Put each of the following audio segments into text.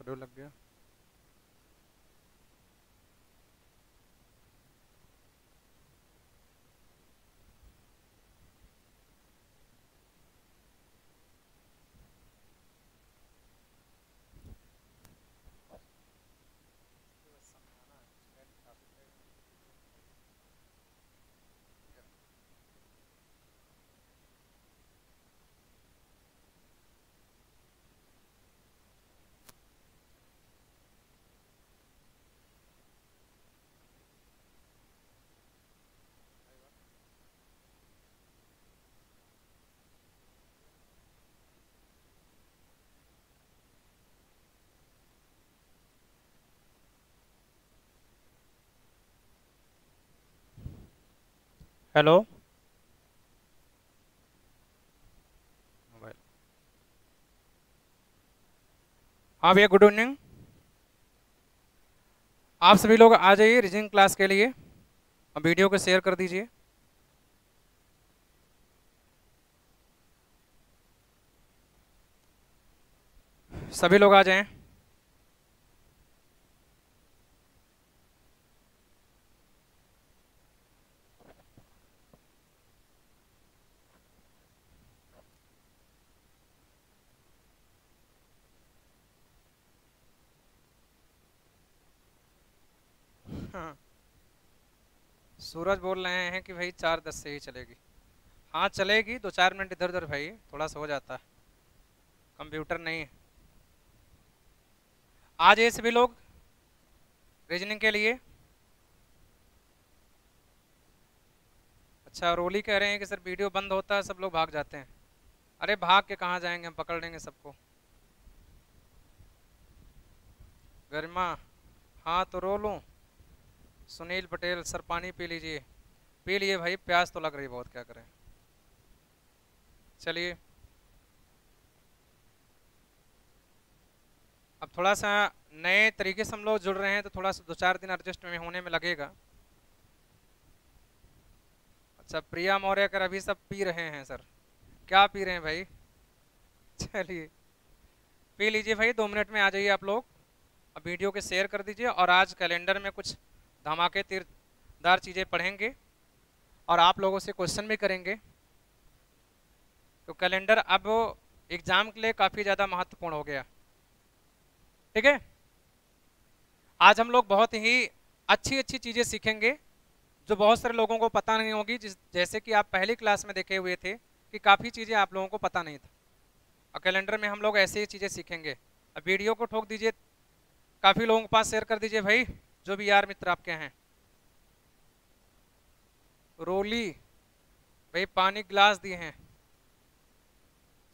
Schedule लग गया। Hello mobile. हाँ भैया, गुड इवनिंग। आप सभी लोग आ जाइए रीजनिंग क्लास के लिए। अब वीडियो को शेयर कर दीजिए। सभी लोग आ जाएं। हाँ, सूरज बोल रहे हैं कि भाई 4:10 से ही चलेगी। हाँ चलेगी, 2-4 मिनट इधर उधर भाई, थोड़ा सा हो जाता है। कंप्यूटर नहीं है। आ जाइए सभी लोग रीजनिंग के लिए। अच्छा, रोली कह रहे हैं कि सर वीडियो बंद होता है, सब लोग भाग जाते हैं। अरे भाग के कहाँ जाएंगे, हम पकड़ लेंगे सबको। गरिमा, हाँ तो रो लूँ। सुनील पटेल, सर पानी पी लीजिए। पी लिए भाई, प्यास तो लग रही है बहुत, क्या करें। चलिए, अब थोड़ा सा नए तरीके से हम लोग जुड़ रहे हैं, तो थोड़ा सा 2-4 दिन एडजस्ट में होने में लगेगा। अच्छा, प्रिया मौर्य कर अभी सब पी रहे हैं सर। क्या पी रहे हैं भाई? चलिए पी लीजिए भाई, 2 मिनट में आ जाइए आप लोग। अब वीडियो के शेयर कर दीजिए, और आज कैलेंडर में कुछ धमाके तीरदार चीज़ें पढ़ेंगे और आप लोगों से क्वेश्चन भी करेंगे। तो कैलेंडर अब एग्जाम के लिए काफ़ी ज़्यादा महत्वपूर्ण हो गया। ठीक है, आज हम लोग बहुत ही अच्छी अच्छी चीज़ें सीखेंगे जो बहुत सारे लोगों को पता नहीं होगी। जैसे कि आप पहली क्लास में देखे हुए थे कि काफ़ी चीज़ें आप लोगों को पता नहीं था, और कैलेंडर में हम लोग ऐसे ही चीज़ें सीखेंगे। अब वीडियो को ठोक दीजिए, काफ़ी लोगों के पास शेयर कर दीजिए भाई, जो भी यार मित्र आपके हैं। रोली भाई पानी गिलास दिए हैं,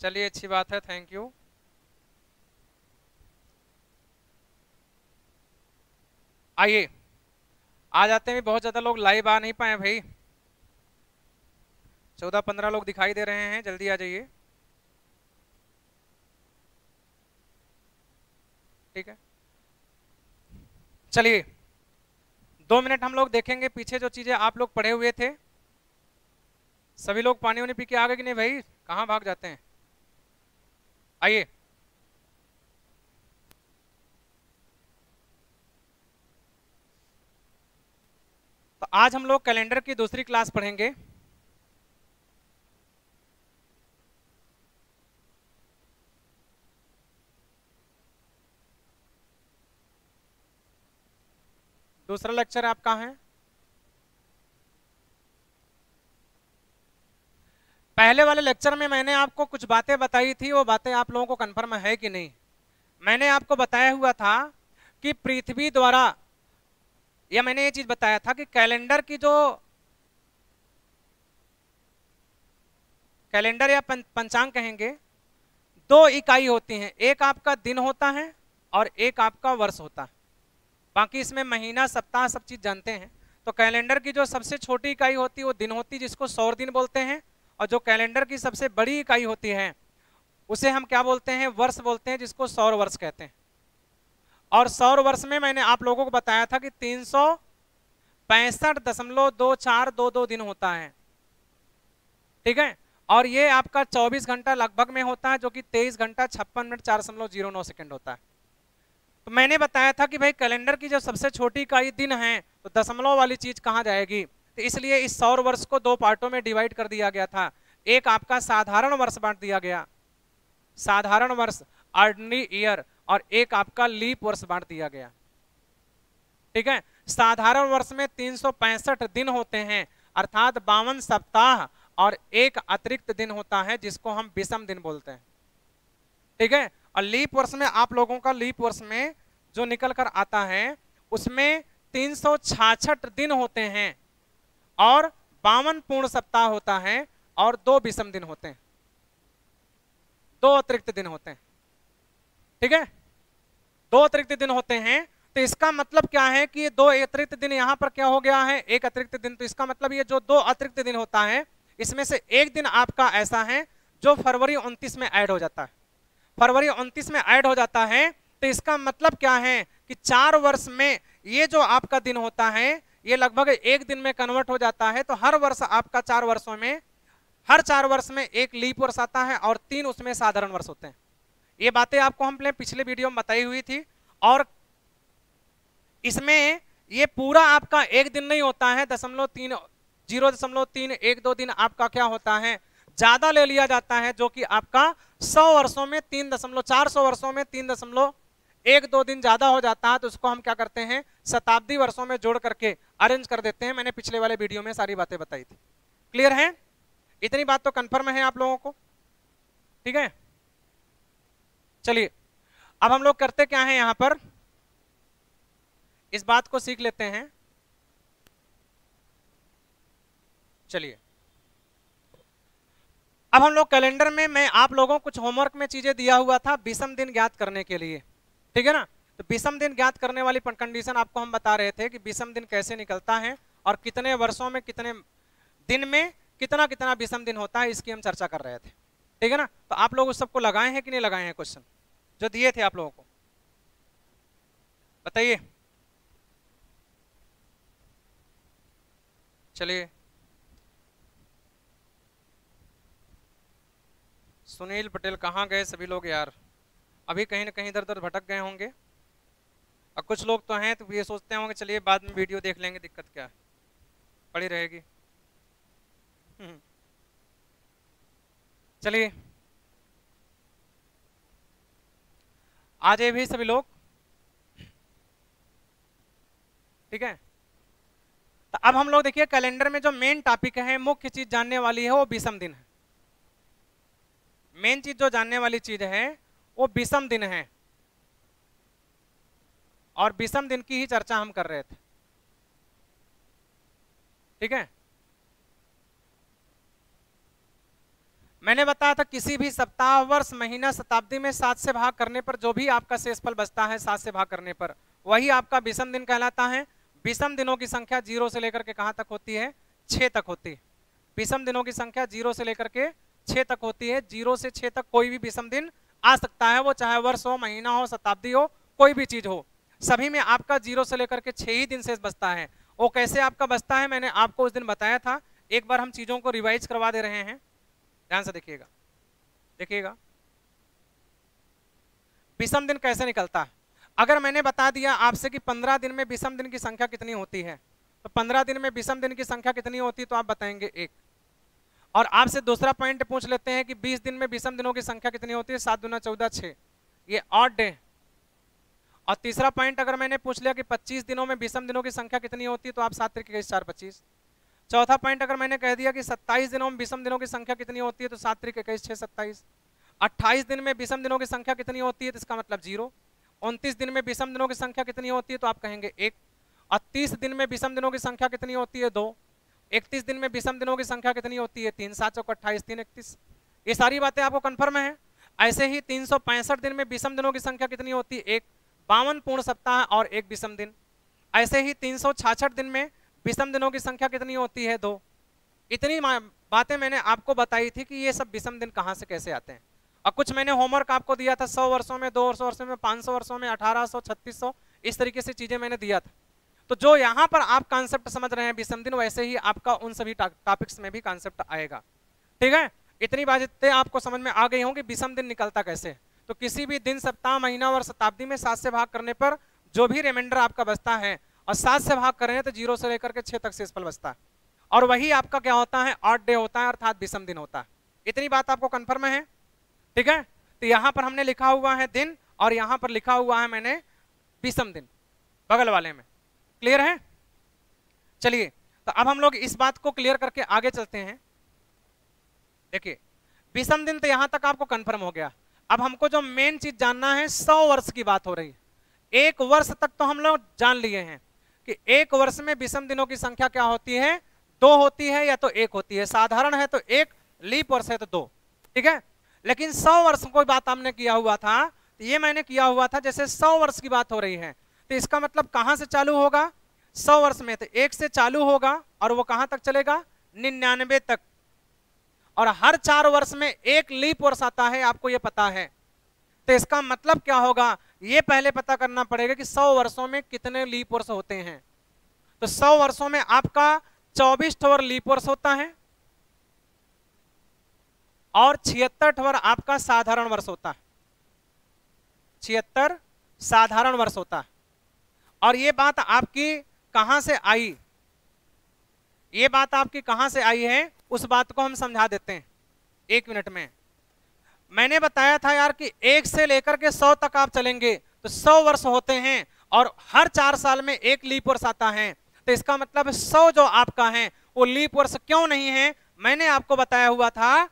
चलिए अच्छी बात है, थैंक यू। आइए, आ जाते हैं। बहुत ज़्यादा लोग लाइव आ नहीं पाए भाई, 14-15 लोग दिखाई दे रहे हैं, जल्दी आ जाइए। ठीक है, चलिए 2 मिनट हम लोग देखेंगे पीछे जो चीज़ें आप लोग पढ़े हुए थे। सभी लोग पानी वानी पी के आ गए कि नहीं भाई, कहाँ भाग जाते हैं? आइए, तो आज हम लोग कैलेंडर की दूसरी क्लास पढ़ेंगे। दूसरा लेक्चर आपका है। पहले वाले लेक्चर में मैंने आपको कुछ बातें बताई थी, वो बातें आप लोगों को कंफर्म है कि नहीं? मैंने आपको बताया हुआ था कि पृथ्वी द्वारा, या मैंने ये चीज बताया था कि कैलेंडर की जो कैलेंडर या पंचांग कहेंगे, 2 इकाई होती हैं। एक आपका दिन होता है और एक आपका वर्ष होता है। बाकी इसमें महीना सप्ताह सब चीज जानते हैं। तो कैलेंडर की जो सबसे छोटी इकाई होती है वो दिन होती है, जिसको सौर दिन बोलते हैं। और जो कैलेंडर की सबसे बड़ी इकाई होती है उसे हम क्या बोलते हैं? वर्ष बोलते हैं, जिसको सौर वर्ष कहते हैं। और सौर वर्ष में मैंने आप लोगों को बताया था कि 365.2422 दिन होता है। ठीक है, और ये आपका 24 घंटा लगभग में होता है, जो कि 23 घंटा 56 मिनट 4.09 सेकंड होता है। तो मैंने बताया था कि भाई कैलेंडर की जो सबसे छोटी इकाई दिन है तो दशमलव वाली चीज कहाँ जाएगी, तो इसलिए इस सौर वर्ष को दो पार्टों में डिवाइड कर दिया गया था। एक आपका साधारण वर्ष बांट दिया गया, साधारण वर्ष ऑर्डिनरी ईयर, और एक आपका लीप वर्ष बांट दिया गया। ठीक है, साधारण वर्ष में 365 दिन होते हैं, अर्थात 52 सप्ताह, और एक अतिरिक्त दिन होता है जिसको हम विषम दिन बोलते हैं। ठीक है, और लीप वर्ष में आप लोगों का लीप वर्ष में जो निकल कर आता है उसमें 366 दिन होते हैं और 52 पूर्ण सप्ताह होता है और 2 विषम दिन होते हैं, 2 अतिरिक्त दिन होते हैं। ठीक है, 2 अतिरिक्त दिन होते हैं। तो इसका मतलब क्या है कि ये 2 अतिरिक्त दिन यहां पर क्या हो गया है, एक अतिरिक्त दिन। तो इसका मतलब ये जो 2 अतिरिक्त दिन होता है इसमें से एक दिन आपका ऐसा है जो फरवरी 29 में ऐड हो जाता है, फरवरी 29 में ऐड हो जाता है। तो इसका मतलब क्या है कि 4 वर्ष में ये जो आपका दिन होता है ये लगभग एक दिन में कन्वर्ट हो जाता है। तो हर वर्ष आपका 4 वर्षों में, हर 4 वर्ष में एक लीप वर्ष आता है और 3 उसमें साधारण वर्ष होते हैं। ये बातें आपको हमने पिछले वीडियो में बताई हुई थी। और इसमें ये पूरा आपका एक दिन नहीं होता है, 0.312 दिन आपका क्या होता है, ज्यादा ले लिया जाता है, जो कि आपका 100 वर्षों में 3.400 वर्षों में 3.12 दिन ज्यादा हो जाता है। तो उसको हम क्या करते हैं, शताब्दी वर्षों में जोड़ करके अरेंज कर देते हैं। मैंने पिछले वाले वीडियो में सारी बातें बताई थी। क्लियर है, इतनी बात तो कंफर्म है आप लोगों को? ठीक है, चलिए अब हम लोग करते क्या है, यहां पर इस बात को सीख लेते हैं। चलिए अब हम लोग कैलेंडर में, मैं आप लोगों को कुछ होमवर्क में चीजें दिया हुआ था विषम दिन ज्ञात करने के लिए। ठीक है ना, तो विषम दिन ज्ञात करने वाली कंडीशन आपको हम बता रहे थे कि विषम दिन कैसे निकलता है और कितने वर्षों में, कितने दिन में कितना कितना विषम दिन होता है, इसकी हम चर्चा कर रहे थे। ठीक है ना, तो आप लोग उस सबको लगाए हैं कि नहीं लगाए हैं, क्वेश्चन जो दिए थे आप लोगों को, बताइए। चलिए सुनील पटेल कहाँ गए सभी लोग यार, अभी कहीं ना कहीं इधर उधर भटक गए होंगे। और कुछ लोग तो हैं तो ये सोचते होंगे चलिए बाद में वीडियो देख लेंगे, दिक्कत क्या है, पड़ी रहेगी। चलिए आ जाए भी सभी लोग। ठीक है, तो अब हम लोग देखिए कैलेंडर में जो मेन टॉपिक है, मुख्य चीज जानने वाली है वो विषम दिन है। मेन चीज जो जानने वाली चीज है वो विषम दिन है, और विषम दिन की ही चर्चा हम कर रहे थे। ठीक है, मैंने बताया था किसी भी सप्ताह, वर्ष, महीना, शताब्दी में 7 से भाग करने पर जो भी आपका शेषफल बचता है 7 से भाग करने पर, वही आपका विषम दिन कहलाता है। विषम दिनों की संख्या 0 से लेकर के कहां तक होती है, 6 तक होती है। विषम दिनों की संख्या 0 से लेकर के 6 तक होती है। 0 से 6 तक कोई भी विषम दिन आ सकता है, वो चाहे वर्ष हो, महीना हो, शताब्दी हो, कोई भी चीज हो, सभी में आपका 0 से लेकर के 6 ही दिन शेष बचता है। वो कैसे आपका बचता है मैंने आपको उस दिन बताया था, एक बार हम चीजों को रिवाइज करवा दे रहे हैं, ध्यान से देखिएगा। देखिएगा विषम दिन कैसे निकलता है। अगर मैंने बता दिया आपसे कि 15 दिन में विषम दिन की संख्या कितनी होती है, तो 15 दिन में विषम दिन की संख्या कितनी होती है, तो आप बताएंगे 1। और आपसे दूसरा पॉइंट पूछ लेते हैं कि 20 दिन में विषम दिनों की संख्या कितनी होती है, 7 दूना 14 6, ये ऑड डे। और तीसरा पॉइंट अगर मैंने पूछ लिया कि 25 दिनों में विषम दिनों की संख्या कितनी होती है, तो आप 7 3 21 4 25। चौथा पॉइंट अगर मैंने कह दिया कि 27 दिनों में विषम दिनों की संख्या कितनी होती है, तो 7 3 21 6 27। 28 दिन में विषम दिनों की संख्या कितनी होती है, तो इसका मतलब 0। 29 दिन में विषम दिनों की संख्या कितनी होती है, तो आप कहेंगे 1। और 30 दिन में विषम दिनों की संख्या कितनी होती है, 2। 31 दिन में विषम दिनों की संख्या कितनी होती है, 3 7 चौक 28 3 31। ये सारी बातें आपको कंफर्म है। ऐसे ही 365 दिन में विषम दिनों की संख्या कितनी होती है, 1। 52 पूर्ण सप्ताह और 1 विषम दिन। ऐसे ही 366 दिन में विषम दिनों की संख्या कितनी होती है, 2। इतनी बातें मैंने आपको बताई थी कि ये सब विषम दिन कहां से कैसे आते हैं। और कुछ मैंने होमवर्क आपको दिया था, 100 वर्षों में, 200 वर्षों में, 500 वर्षों में, 1800, 3600, इस तरीके से चीजें मैंने दिया था। तो जो यहाँ पर आप कॉन्सेप्ट समझ रहे हैं विषम दिन, वैसे ही आपका उन सभी टॉपिक्स में भी कॉन्सेप्ट आएगा। ठीक है, इतनी बातें आपको समझ में आ गई होंगी विषम दिन निकलता कैसे। तो किसी भी दिन, सप्ताह, महीना और शताब्दी में 7 से भाग करने पर जो भी रिमाइंडर आपका बचता है, और 7 से भाग कर रहे हैं तो 0 से लेकर के 6 तक शेषफल बचता है, और वही आपका क्या होता है, ऑड डे होता है, अर्थात विषम दिन होता है। इतनी बात आपको कंफर्म है? ठीक है, तो यहां पर हमने लिखा हुआ है दिन, और यहां पर लिखा हुआ है मैंने विषम दिन बगल वाले में। क्लियर है? चलिए, तो अब हम लोग इस बात को क्लियर करके आगे चलते हैं। देखिए, विषम दिन तो यहां तक आपको कंफर्म हो गया। अब हमको जो मेन चीज जानना है, 100 वर्ष की बात हो रही है। 1 वर्ष तक तो हम लोग जान लिए हैं कि 1 वर्ष में विषम दिनों की संख्या क्या होती है, 2 होती है या तो 1 होती है। साधारण है तो 1, लीप वर्ष है तो 2। ठीक है, लेकिन 100 वर्ष कोई बात हमने किया हुआ था, तो ये मैंने किया हुआ था जैसे 100 वर्ष की बात हो रही है, तो इसका मतलब कहां से चालू होगा, 100 वर्ष में तो 1 से चालू होगा और वो कहां तक चलेगा, 99 तक। और हर 4 वर्ष में 1 लीप वर्ष आता है, आपको ये पता है। तो इसका मतलब क्या होगा, ये पहले पता करना पड़ेगा कि 100 वर्षों में कितने लीप वर्ष होते हैं। तो 100 वर्षों में आपका 24 ठवर लीप वर्ष होता है और 76 ठवर आपका साधारण वर्ष होता है। 76 साधारण वर्ष होता है। और ये बात आपकी कहां से आई, ये बात आपकी कहां से आई है, उस बात को हम समझा देते हैं 1 मिनट में। मैंने बताया था यार कि 1 से लेकर के 100 तक आप चलेंगे तो 100 वर्ष होते हैं और हर 4 साल में 1 लीप वर्ष आता है। तो इसका मतलब 100 जो आपका है वो लीप वर्ष क्यों नहीं है, मैंने आपको बताया हुआ था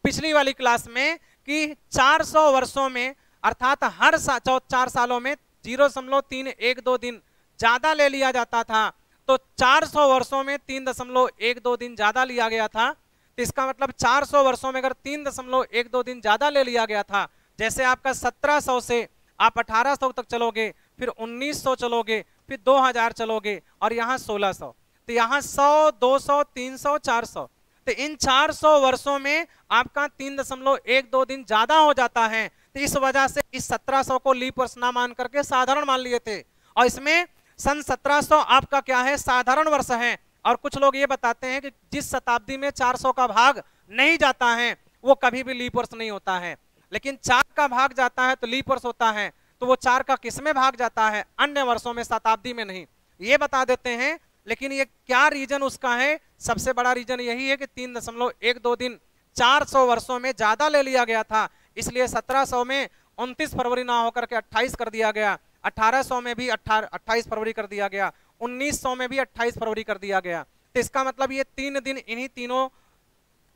पिछली वाली क्लास में कि 400 वर्षों में अर्थात हर 4 सालों में 0.312 दिन ज्यादा ले लिया जाता था। तो 400 वर्षों में 3.12 दिन ज्यादा लिया गया था। तो इसका मतलब 400 वर्षों में अगर 3.12 दिन ज्यादा ले लिया गया था, जैसे आपका 1700 से आप 1800 तक चलोगे, फिर 1900 चलोगे, फिर 2000 चलोगे और यहाँ 1600, तो यहाँ 100, 200, 300, 400, तो इन 400 वर्षों में आपका 3.12 दिन ज्यादा हो जाता है। तो इस वजह से इस 1700 को लीप वर्ष ना मान करके साधारण मान लिए थे, और इसमें सन 1700 आपका क्या है, साधारण वर्ष है। और कुछ लोग ये बताते हैं कि जिस शताब्दी में 400 का भाग नहीं जाता है वो कभी भी लीप वर्ष नहीं होता है, लेकिन 4 का भाग जाता है तो लीप वर्ष होता है। तो वो 4 का किस में भाग जाता है, अन्य वर्षों में, शताब्दी में नहीं, ये बता देते हैं। लेकिन ये क्या रीजन उसका है, सबसे बड़ा रीजन यही है कि 3.12 दिन 400 वर्षों में ज्यादा ले लिया गया था, इसलिए 1700 में 29 फरवरी ना होकर के 28 कर दिया गया, 1800 में भी 28 फरवरी कर दिया गया, 1900 में भी 28 फरवरी कर दिया गया। तो इसका मतलब ये 3 दिन इन्हीं तीनों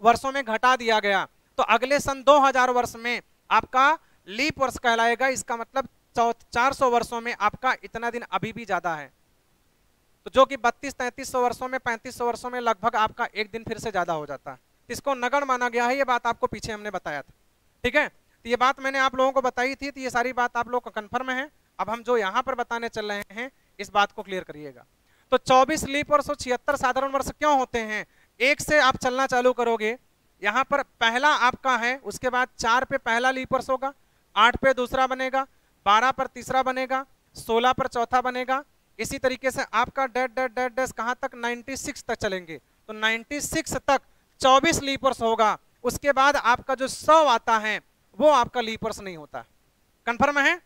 वर्षों में घटा दिया गया। तो अगले सन 2000 वर्ष में आपका लीप वर्ष कहलाएगा। इसका मतलब 400 वर्षों में आपका इतना दिन अभी भी ज्यादा है, तो जो कि 32-3300 वर्षों में, 3500 वर्षों में लगभग आपका 1 दिन फिर से ज्यादा हो जाता है। तो इसको नगण्य माना गया है, ये बात आपको पीछे हमने बताया था। ठीक है, तो ये बात मैंने आप लोगों को बताई थी, तो ये सारी बात आप लोग को कंफर्म है। अब हम जो यहाँ पर बताने चल रहे हैं इस बात को क्लियर करिएगा। तो 24 लीप वर्ष और 76 साधारण वर्ष क्यों होते हैं, 1 से आप चलना चालू करोगे, यहाँ पर पहला आपका है, उसके बाद 4 पे पहला लीप वर्ष होगा, 8 पे दूसरा बनेगा, 12 पर तीसरा बनेगा, 16 पर चौथा बनेगा। इसी तरीके से आपका डैश कहाँ तक, 96 तक चलेंगे। तो 96 तक 24 लीप वर्ष होगा। उसके बाद आपका जो 100 आता है वो आपका लीप वर्ष नहीं होता। कंफर्म है,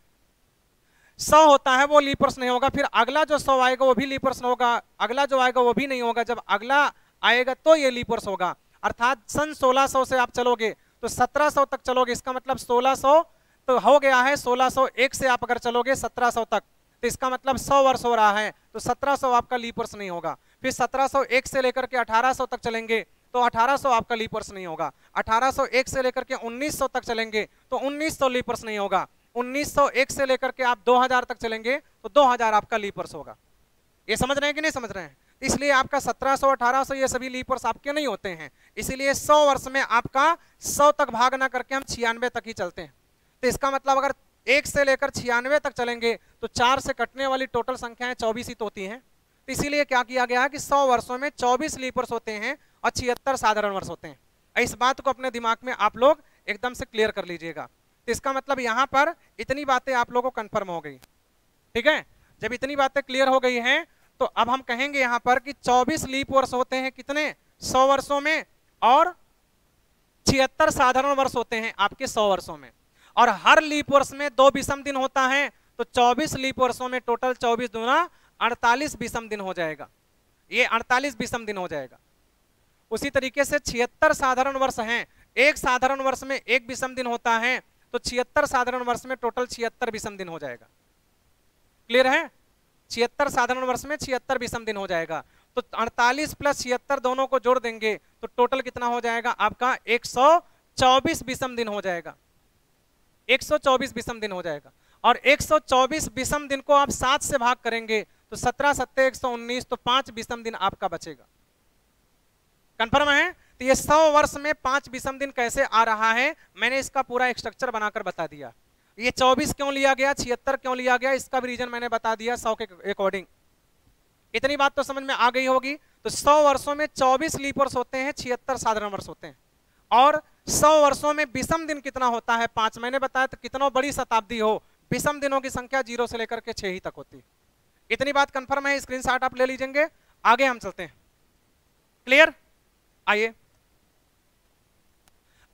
100 होता है वो लीप वर्ष नहीं होगा। फिर अगला जो 100 आएगा वो भी लीप वर्ष होगा, अगला जो आएगा वो भी नहीं होगा। जब अगला आएगा तो ये लीप वर्ष होगा। अर्थात सन 1600 से आप चलोगे तो 1700 तक चलोगे, इसका मतलब 1600 तो हो गया है, 1601 से आप अगर चलोगे 1700 तक, तो इसका मतलब 100 वर्ष हो रहा है, तो 1700 आपका लीप वर्ष नहीं होगा। फिर 1701 से लेकर के 1800 तक चलेंगे तो 1800 आपका लीप वर्ष नहीं होगा। 1801 से लेकर के 1900 तक चलेंगे तो 1900 लीप वर्ष नहीं होगा। 1901 से लेकर के आप 2000 तक चलेंगे तो 2000 आपका लीप वर्ष होगा। ये समझ रहे हैं कि नहीं समझ रहे हैं? इसलिए आपका 1700, 1800 ये सभी लीप वर्ष आपके नहीं होते हैं। इसीलिए 100 वर्ष में आपका 100 तक भाग ना करके हम 96 तक ही चलते हैं। तो इसका मतलब अगर 1 से लेकर 96 तक चलेंगे तो 4 से कटने वाली टोटल संख्याएं 24 ही तो होती हैं। तो इसीलिए क्या किया गया है कि 100 वर्षों में 24 लीप वर्ष होते हैं और 76 साधारण वर्ष होते हैं। इस बात को अपने दिमाग में आप लोग एकदम से क्लियर कर लीजिएगा। तो इसका मतलब यहाँ पर इतनी बातें आप लोगों को कंफर्म हो गई। ठीक है, जब इतनी बातें क्लियर हो गई हैं तो अब हम कहेंगे यहाँ पर कि 24 लीप वर्ष होते हैं कितने, 100 वर्षों में, और 76 साधारण वर्ष होते हैं आपके 100 वर्षों में। और हर लीप वर्ष में 2 विषम दिन होता है, तो 24 लीप वर्षों में टोटल 24 दूना 48 विषम दिन हो जाएगा, ये 48 विषम दिन हो जाएगा। उसी तरीके से 76 साधारण वर्ष हैं, एक साधारण वर्ष में एक विषम दिन होता है, तो 76 साधारण वर्ष में टोटल 76 विषम दिन हो जाएगा। क्लियर है? 76 साधारण वर्ष में 76 विषम दिन हो जाएगा, तो 48 प्लस 76 दोनों को जोड़ देंगे तो टोटल कितना हो जाएगा आपका 124 विषम दिन हो जाएगा, 124 विषम दिन हो जाएगा। और 124 विषम दिन को आप 7 से भाग करेंगे तो 17 सत्ते 119, तो 5 विषम दिन आपका बचेगा। कंफर्म है? तो ये 100 वर्ष में 5 विषम दिन कैसे आ रहा है, मैंने इसका पूरा एक स्ट्रक्चर बनाकर बता दिया। ये 24 क्यों लिया गया, 76 क्यों लिया गया, इसका भी रीजन मैंने बता दिया 100 के अकॉर्डिंग। इतनी बात तो समझ में आ गई होगी। तो 100 वर्षों में 24 लीप वर्ष होते हैं, 76 साधारण वर्ष होते हैं। और 100 वर्षों में विषम दिन कितना होता है, 5। मैंने बताया तो कितना बड़ी शताब्दी हो, विषम दिनों की संख्या 0 से लेकर के 6 ही तक होती है। इतनी बात कंफर्म है, स्क्रीनशॉट आप ले लीजिएंगे। आगे हम चलते हैं। क्लियर? आइए,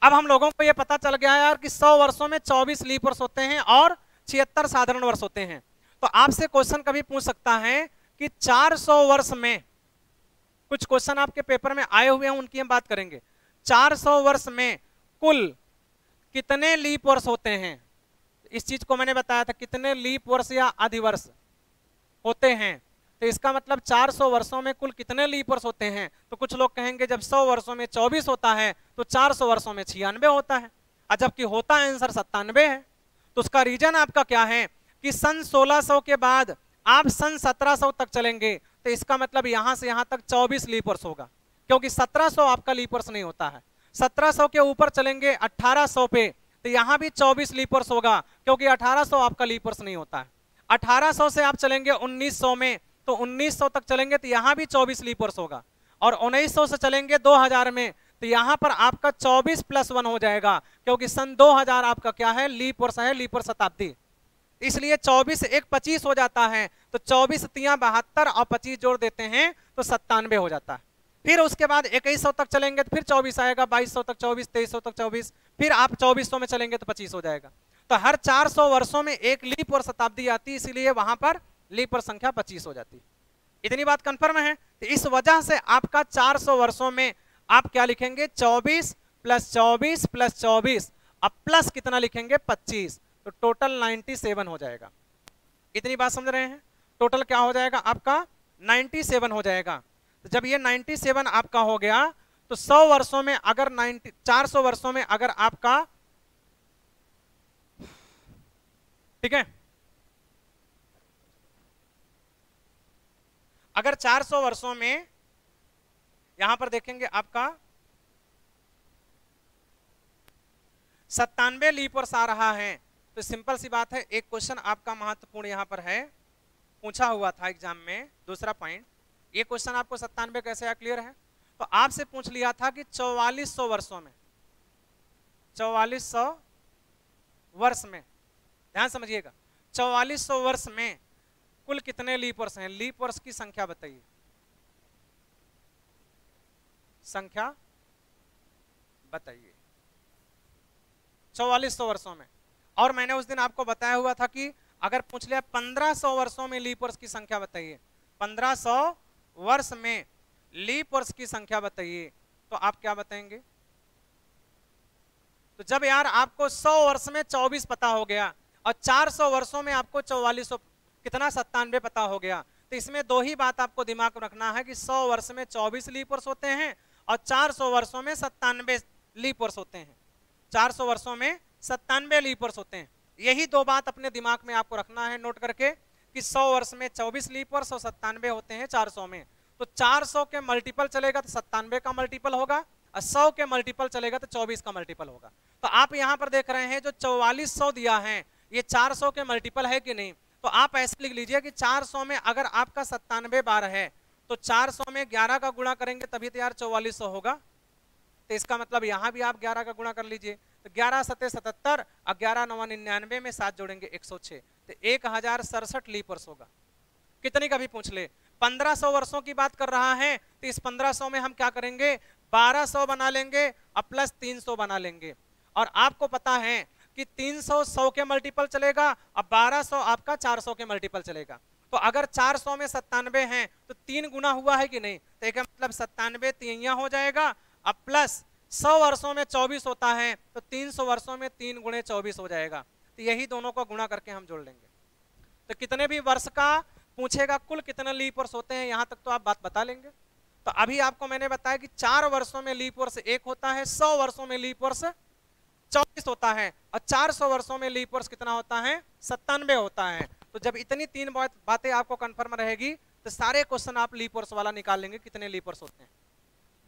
अब हम लोगों को यह पता चल गया यार कि 100 वर्षों में 24 लीप वर्ष होते हैं और 76 साधारण वर्ष होते हैं। तो आपसे क्वेश्चन कभी पूछ सकता है कि 400 वर्ष में, कुछ क्वेश्चन आपके पेपर में आए हुए हैं उनकी हम बात करेंगे, 400 वर्ष में कुल कितने लीप वर्ष होते हैं। इस चीज को मैंने बताया था, कितने लीप वर्ष या अधिवर्ष होते हैं। तो इसका मतलब 400 वर्षों में कुल कितने लीप वर्ष होते हैं। तो कुछ लोग कहेंगे जब 100 वर्षों में 24 होता है तो 400 वर्षों में 96 होता है, और जबकि होता है आंसर 97 है। तो उसका रीजन आपका क्या है कि सन 1600 के बाद आप सन 1700 तक चलेंगे, तो इसका मतलब यहां से यहां तक 24 लीप वर्ष होगा, क्योंकि 1700 आपका लीप वर्ष नहीं होता है। 1700 के ऊपर चलेंगे 1800 पे, तो यहां भी 24 लीप वर्ष होगा, क्योंकि 1800 आपका लीप वर्ष नहीं होता है। 1800 से आप चलेंगे 1900 में, तो 1900 तक चलेंगे तो यहां भी 24 लीप वर्ष होगा। और 1900 से चलेंगे 2000 में, तो यहां पर आपका 24 + 1 हो जाएगा, क्योंकि सन 2000 आपका क्या है, लीप वर्ष है, लीप वर्ष शताब्दी। इसलिए 24 एक 25 हो जाता है, तो 24 तियां 72 और 25 जोड़ देते हैं तो 97 हो जाता है। फिर उसके बाद 2100 तक चलेंगे तो फिर 24 आएगा, 2200 तक 24, 2300 तक 24, फिर आप 2400 में चलेंगे तो 25 हो जाएगा। तो हर 400 वर्षों में एक लीप वर्ष शताब्दी आती है, इसीलिए वहां पर लीप वर्ष संख्या 25 हो जाती है। इतनी बात कंफर्म है? तो इस वजह से आपका 400 वर्षों में आप क्या लिखेंगे, 24 + 24 + 24, अब प्लस कितना लिखेंगे, 25, तो टोटल 97 हो जाएगा। इतनी बात समझ रहे हैं? टोटल क्या हो जाएगा आपका, 97 हो जाएगा। तो जब ये 97 आपका हो गया, तो 100 वर्षों में अगर 400 वर्षों में अगर आपका, ठीक है, अगर 400 वर्षों में यहां पर देखेंगे आपका 97 लीप वर्ष आ रहा है, तो सिंपल सी बात है, एक क्वेश्चन आपका महत्वपूर्ण यहां पर है, पूछा हुआ था एग्जाम में। दूसरा पॉइंट, ये क्वेश्चन आपको 97 कैसे आया, क्लियर है? तो आपसे पूछ लिया था कि 4400 वर्षों में, 4400 वर्ष में, ध्यान समझिएगा, 4400 वर्ष में कुल कितने लीप वर्ष हैं। लीप वर्ष की संख्या बताइए, संख्या बताइए 4400 वर्षों में। और मैंने उस दिन आपको बताया हुआ था कि अगर पूछ लिया 1500 वर्षों में लीप वर्ष की संख्या बताइए, 1500 वर्ष में लीप वर्ष की संख्या बताइए, तो आप क्या बताएंगे। तो जब यार आपको 100 वर्ष में 24 पता हो गया और 400 वर्षों में आपको 4400 कितना 97 पता हो गया, तो इसमें दो ही बात आपको दिमाग में रखना है कि 100 वर्ष में 24 लीप वर्ष होते हैं और 400 वर्षों में 97 लीप वर्ष होते हैं। 400 वर्षों में 97 लीप वर्ष होते हैं। यही दो बात अपने दिमाग में आपको रखना है नोट करके कि 100 वर्ष में 24 लीप वर्ष और 97 होते हैं 400 में। तो 400 के मल्टीपल चलेगा तो 97 का मल्टीपल होगा, और 100 के मल्टीपल चलेगा तो 24 का मल्टीपल होगा। तो आप यहां पर देख रहे हैं जो 4400 दिया है ये 400 के मल्टीपल है कि नहीं, तो आप ऐसे लिख लीजिए कि 400 में अगर आपका 97 बार है तो 400 में 11 का गुणा करेंगे तभी तो यार 4400 होगा। तो इसका मतलब यहां भी आप 11 का गुणा कर लीजिए, तो 11 सते 77 और 11 9 99 में 7 जोड़ेंगे 106, तो 1067 लीप वर्ष होगा। कितनी का भी पूछ ले, 1500 वर्षों की बात कर रहा है, तो इस 1500 में हम क्या करेंगे, 1200 बना लेंगे और प्लस 300 बना लेंगे। और आपको पता है कि 300 100 के मल्टीपल चलेगा, अब 1200 आपका 400 के मल्टीपल चलेगा। तो अगर 400 में 97 हैं तो 3 गुना हुआ है कि नहीं, तो एक मतलब 97 तिहियां हो जाएगा, अब प्लस 100 वर्षों में 24 होता है तो 300 वर्षों में 3 गुणे 24 हो जाएगा। तो यही दोनों को गुणा करके हम जोड़ लेंगे। तो कितने भी वर्ष का पूछेगा कुल कितने लीप वर्ष होते हैं, यहां तक तो आप बात बता लेंगे। तो अभी आपको मैंने बताया कि 4 वर्षों में लीप वर्ष 1 होता है, 100 वर्षों में लीप वर्ष 24 होता है, और 400 वर्षों में लीप वर्ष कितना होता है, 97 होता है। तो जब इतनी 3 बातें आपको कंफर्म रहेगी तो सारे क्वेश्चन आप लीप वर्ष वाला निकाल लेंगे कितने लीप वर्ष होते हैं।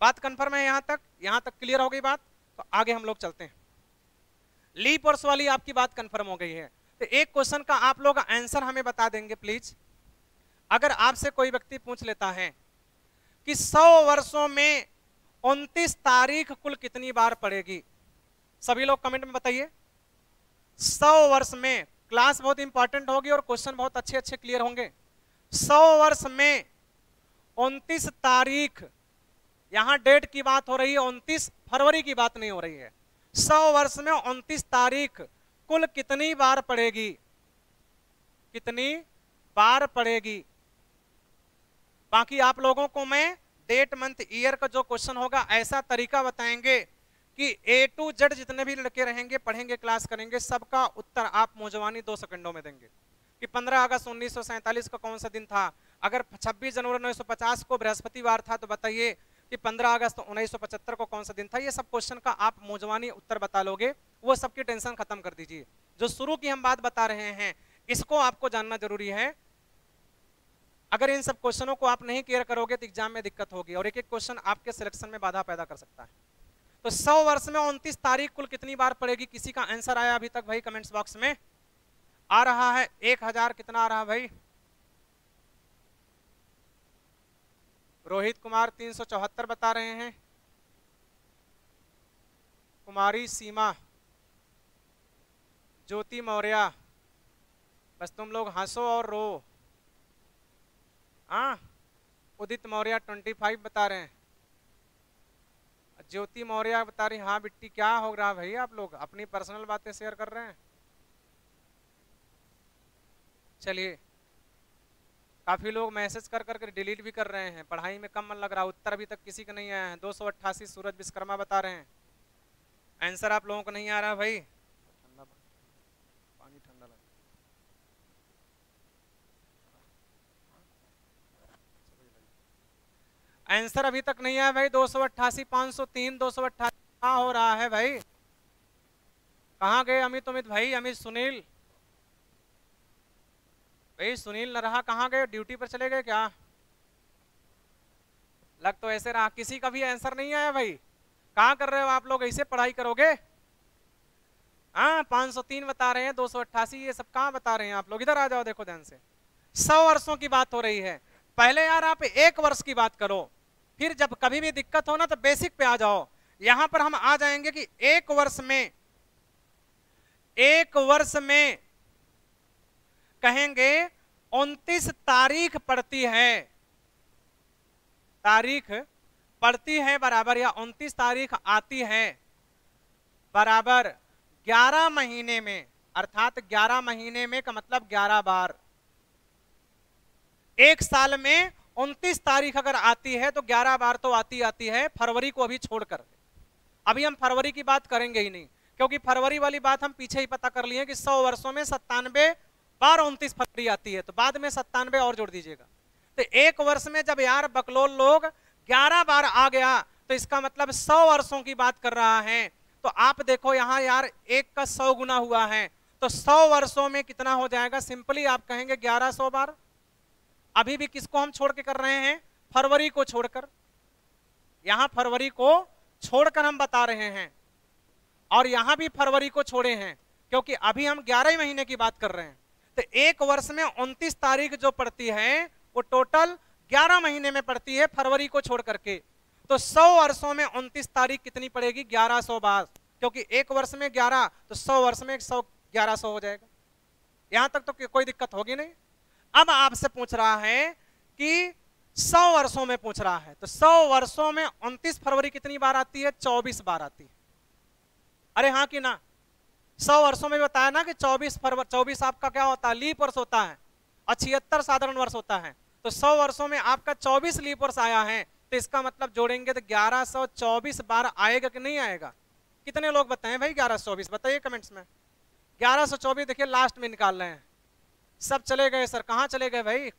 बात कंफर्म है? यहां तक क्लियर हो गई बात? तो आगे हम लोग चलते हैं। लीप वर्ष वाली आपकी बात कंफर्म हो गई है, तो एक क्वेश्चन का आप लोग आंसर हमें बता देंगे प्लीज। अगर आपसे कोई व्यक्ति पूछ लेता है कि 100 वर्षों में 29 तारीख कुल कितनी बार पड़ेगी, सभी लोग कमेंट में बताइए। 100 वर्ष में, क्लास बहुत इंपॉर्टेंट होगी और क्वेश्चन बहुत अच्छे अच्छे क्लियर होंगे। 100 वर्ष में 29 तारीख, यहां डेट की बात हो रही है, 29 फरवरी की बात नहीं हो रही है। 100 वर्ष में 29 तारीख कुल कितनी बार पड़ेगी, कितनी बार पड़ेगी। बाकी आप लोगों को मैं डेट मंथ ईयर का जो क्वेश्चन होगा ऐसा तरीका बताएंगे कि A to Z जितने भी लड़के रहेंगे, पढ़ेंगे, क्लास करेंगे, सबका उत्तर आप मौजवानी 2 सेकंडों में देंगे। कि 15 अगस्त 1947 का कौन सा दिन था, अगर 26 जनवरी 1950 को बृहस्पतिवार था तो बताइए कि 15 अगस्त 1975 को कौन सा दिन था। ये सब क्वेश्चन का आप मौजवानी उत्तर बता लोगे, वो सबकी टेंशन खत्म कर दीजिए। जो शुरू की हम बात बता रहे हैं इसको आपको जानना जरूरी है। अगर इन सब क्वेश्चनों को आप नहीं क्लियर करोगे तो एग्जाम में दिक्कत होगी और एक एक क्वेश्चन आपके सिलेक्शन में बाधा पैदा कर सकता है। तो 100 वर्ष में 29 तारीख कुल कितनी बार पड़ेगी, किसी का आंसर आया अभी तक भाई कमेंट्स बॉक्स में? आ रहा है 1000, कितना आ रहा है भाई? रोहित कुमार 374 बता रहे हैं, कुमारी सीमा, ज्योति मौर्य, बस तुम लोग हंसो और रो। हाँ, उदित मौर्य 25 बता रहे हैं, ज्योति मौर्य बता रही। हाँ बिट्टी, क्या हो रहा है भाई, आप लोग अपनी पर्सनल बातें शेयर कर रहे हैं। चलिए, काफी लोग मैसेज कर करके डिलीट भी कर रहे हैं, पढ़ाई में कम मन लग रहा, उत्तर अभी तक किसी का नहीं आया है। 288 सूरज विश्वकर्मा बता रहे हैं, आंसर आप लोगों को नहीं आ रहा भाई। ठंडा पानी ठंडा लगा, आंसर अभी तक नहीं आया भाई। 288 503 288 कहाँ हो रहा है भाई? कहाँ गए अमित भाई, अमित सुनील भाई, सुनील न रहा, कहाँ गए? ड्यूटी पर चले गए क्या? लग तो ऐसे रहा। किसी का भी आंसर नहीं आया भाई। कहाँ कर रहे हो आप लोग, ऐसे पढ़ाई करोगे? हाँ, 503 बता रहे हैं, 288, ये सब कहाँ बता रहे हैं आप लोग? इधर आ जाओ, देखो ध्यान से। 100 वर्षों की बात हो रही है। पहले यार आप 1 वर्ष की बात करो, फिर जब कभी भी दिक्कत हो ना तो बेसिक पे आ जाओ। यहां पर हम आ जाएंगे कि 1 वर्ष में कहेंगे 29 तारीख पड़ती है, तारीख पड़ती है बराबर, या 29 तारीख आती है बराबर 11 महीने में, अर्थात 11 महीने में का मतलब 11 बार। एक साल में 29 तारीख अगर आती है तो 11 बार तो आती है, फरवरी को अभी छोड़कर। अभी हम फरवरी की बात करेंगे ही नहीं, क्योंकि फरवरी वाली बात हम पीछे ही पता कर लिए कि 100 वर्षों में 97 बार 29 फरवरी आती है, तो बाद में 97 और जोड़ दीजिएगा। तो 1 वर्ष में जब यार बकलोल लोग 11 बार आ गया तो इसका मतलब 100 वर्षों की बात कर रहा है। तो आप देखो यहाँ यार 1 का 100 गुना हुआ है, तो 100 वर्षों में कितना हो जाएगा? सिंपली आप कहेंगे 1100 बार। अभी भी किसको हम छोड़ के कर रहे हैं? फरवरी को छोड़कर। यहां फरवरी को छोड़कर हम बता रहे हैं, और यहां भी फरवरी को छोड़े हैं, क्योंकि अभी हम 11 महीने की बात कर रहे हैं। तो 1 वर्ष में 29 तारीख जो पड़ती है वो टोटल 11 महीने में पड़ती है, फरवरी को छोड़ करके। तो 100 वर्षों में 29 तारीख कितनी पड़ेगी? 1100 बार, क्योंकि 1 वर्ष में 11, तो 100 वर्ष में 100 1100 हो जाएगा। यहां तक तो कोई दिक्कत होगी नहीं। अब आपसे पूछ रहा है कि 100 वर्षों में पूछ रहा है, तो 100 वर्षों में 29 फरवरी कितनी बार आती है? 24 बार आती है। अरे हाँ कि ना? 100 वर्षों में बताया ना कि 24 आपका क्या होता है, लीप वर्ष होता है, और 76 साधारण वर्ष होता है। तो 100 वर्षों में आपका 24 लीप वर्ष आया है, तो इसका मतलब जोड़ेंगे तो 1124 बार आएगा कि नहीं आएगा? कितने लोग बताएं भाई 1124, बताइए कमेंट्स में। 1124 देखिए लास्ट में निकाल रहे हैं। सब चले गए सर, कहाँ चले गए भाई?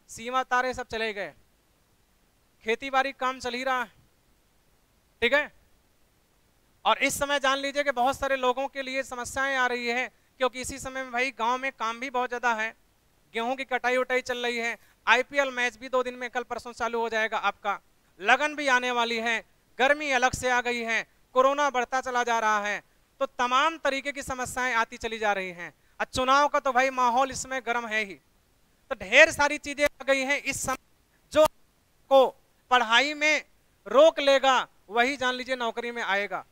सीमा तारे सब चले गए, खेती बाड़ी काम चल ही रहा है, ठीक है। और इस समय जान लीजिए कि बहुत सारे लोगों के लिए समस्याएं आ रही है, क्योंकि इसी समय में भाई गांव में काम भी बहुत ज्यादा है, गेहूं की कटाई उटाई चल रही है, आईपीएल मैच भी 2 दिन में कल परसों चालू हो जाएगा आपका, लगन भी आने वाली है, गर्मी अलग से आ गई है, कोरोना बढ़ता चला जा रहा है, तो तमाम तरीके की समस्याएं आती चली जा रही हैं। और चुनाव का तो भाई माहौल इसमें गर्म है ही, तो ढेर सारी चीजें आ गई हैं इस समय, जो को पढ़ाई में रोक लेगा वही जान लीजिए नौकरी में आएगा,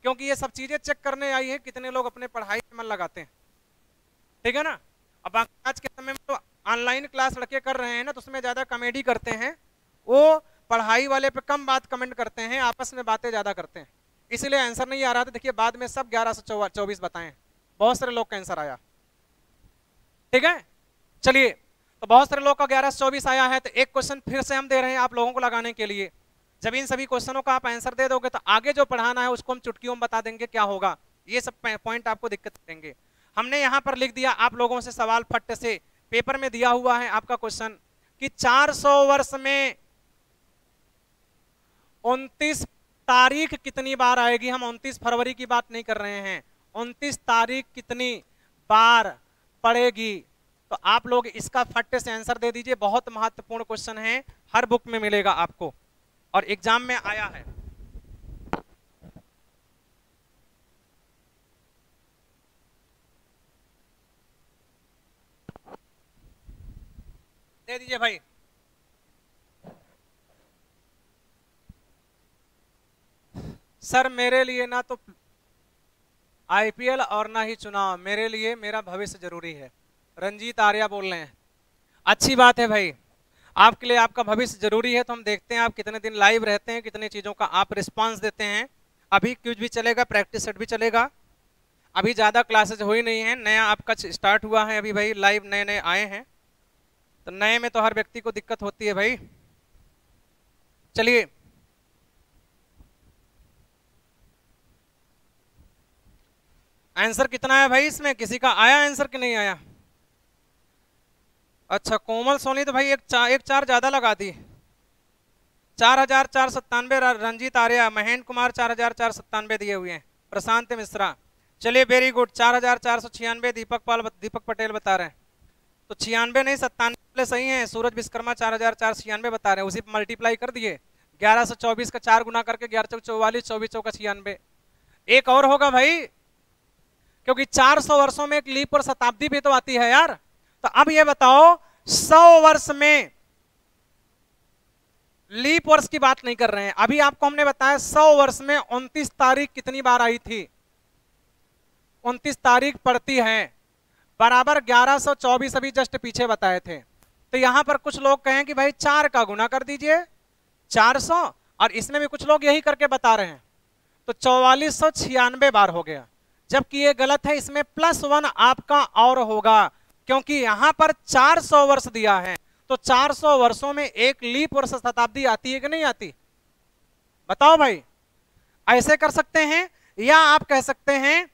क्योंकि ये सब चीजें चेक करने आई है कितने लोग अपने पढ़ाई में मन लगाते हैं, ठीक है ना। अब आज के समय में तो ऑनलाइन क्लास लड़के कर रहे हैं ना, तो उसमें ज्यादा कॉमेडी करते हैं, वो पढ़ाई वाले पे कम बात कमेंट करते हैं, आपस में बातें ज्यादा करते हैं, इसलिए आंसर नहीं आ रहा था। देखिए बाद में सब 1124 बताएं, बहुत सारे लोग का आंसर आया, ठीक है। चलिए, तो बहुत सारे लोग का 1124 आया है, तो एक क्वेश्चन फिर से हम दे रहे हैं आप लोगों को लगाने के लिए। जब इन सभी क्वेश्चनों का आप आंसर दे दोगे तो आगे जो पढ़ाना है उसको हम चुटकियों में बता देंगे क्या होगा, ये सब पॉइंट आपको दिक्कत देंगे। हमने यहाँ पर लिख दिया आप लोगों से सवाल फट से, पेपर में दिया हुआ है आपका क्वेश्चन कि 400 वर्ष में 29 तारीख कितनी बार आएगी। हम 29 फरवरी की बात नहीं कर रहे हैं, 29 तारीख कितनी बार पड़ेगी। तो आप लोग इसका फट से आंसर दे दीजिए, बहुत महत्वपूर्ण क्वेश्चन है, हर बुक में मिलेगा आपको और एग्जाम में आया है। दे दीजिए भाई। सर मेरे लिए ना तो आईपीएल और ना ही चुनाव, मेरे लिए मेरा भविष्य जरूरी है। रंजीत आर्या बोल रहे हैं, अच्छी बात है भाई, आपके लिए आपका भविष्य जरूरी है। तो हम देखते हैं आप कितने दिन लाइव रहते हैं, कितने चीजों का आप रिस्पांस देते हैं। अभी क्विज भी चलेगा, प्रैक्टिस सेट भी चलेगा, अभी ज्यादा क्लासेज हुई नहीं है, नया आपका स्टार्ट हुआ है अभी भाई, लाइव नए नए आए हैं, तो नए में तो हर व्यक्ति को दिक्कत होती है भाई। चलिए, आंसर कितना है भाई इसमें, किसी का आया आंसर कि नहीं आया? अच्छा कोमल सोनी तो भाई एक चार ज्यादा लगा दी, 4497। रंजीत आर्या, महेंद्र कुमार 4497 दिए हुए हैं, प्रशांत मिश्रा, चलिए वेरी गुड। 4496 दीपक पटेल बता रहे हैं, तो 96 नहीं 97 सही है। सूरज विश्वकर्मा 4496 बता रहे हैं, उसी पर मल्टीप्लाई कर दिए, 1124 का 4 गुना करके 11 चौक 44, 24 चौका 96। एक और होगा भाई, क्योंकि 400 वर्षों में एक लीप और शताब्दी भी तो आती है यार। तो अब ये बताओ 100 वर्ष में, लीप वर्ष की बात नहीं कर रहे हैं अभी, आपको हमने बताया 100 वर्ष में 29 तारीख कितनी बार आई थी, 29 तारीख पड़ती है बराबर 1124, अभी जस्ट पीछे बताए थे। तो यहां पर कुछ लोग कहें कि भाई 4 का गुना कर दीजिए 400, और इसमें भी कुछ लोग यही करके बता रहे हैं, तो 4496 बार हो गया, जबकि ये गलत है, इसमें +1 आपका और होगा, क्योंकि यहां पर 400 वर्ष दिया है, तो 400 वर्षों में एक लीप वर्ष शताब्दी आती है कि नहीं आती? बताओ भाई, ऐसे कर सकते हैं, या आप कह सकते हैं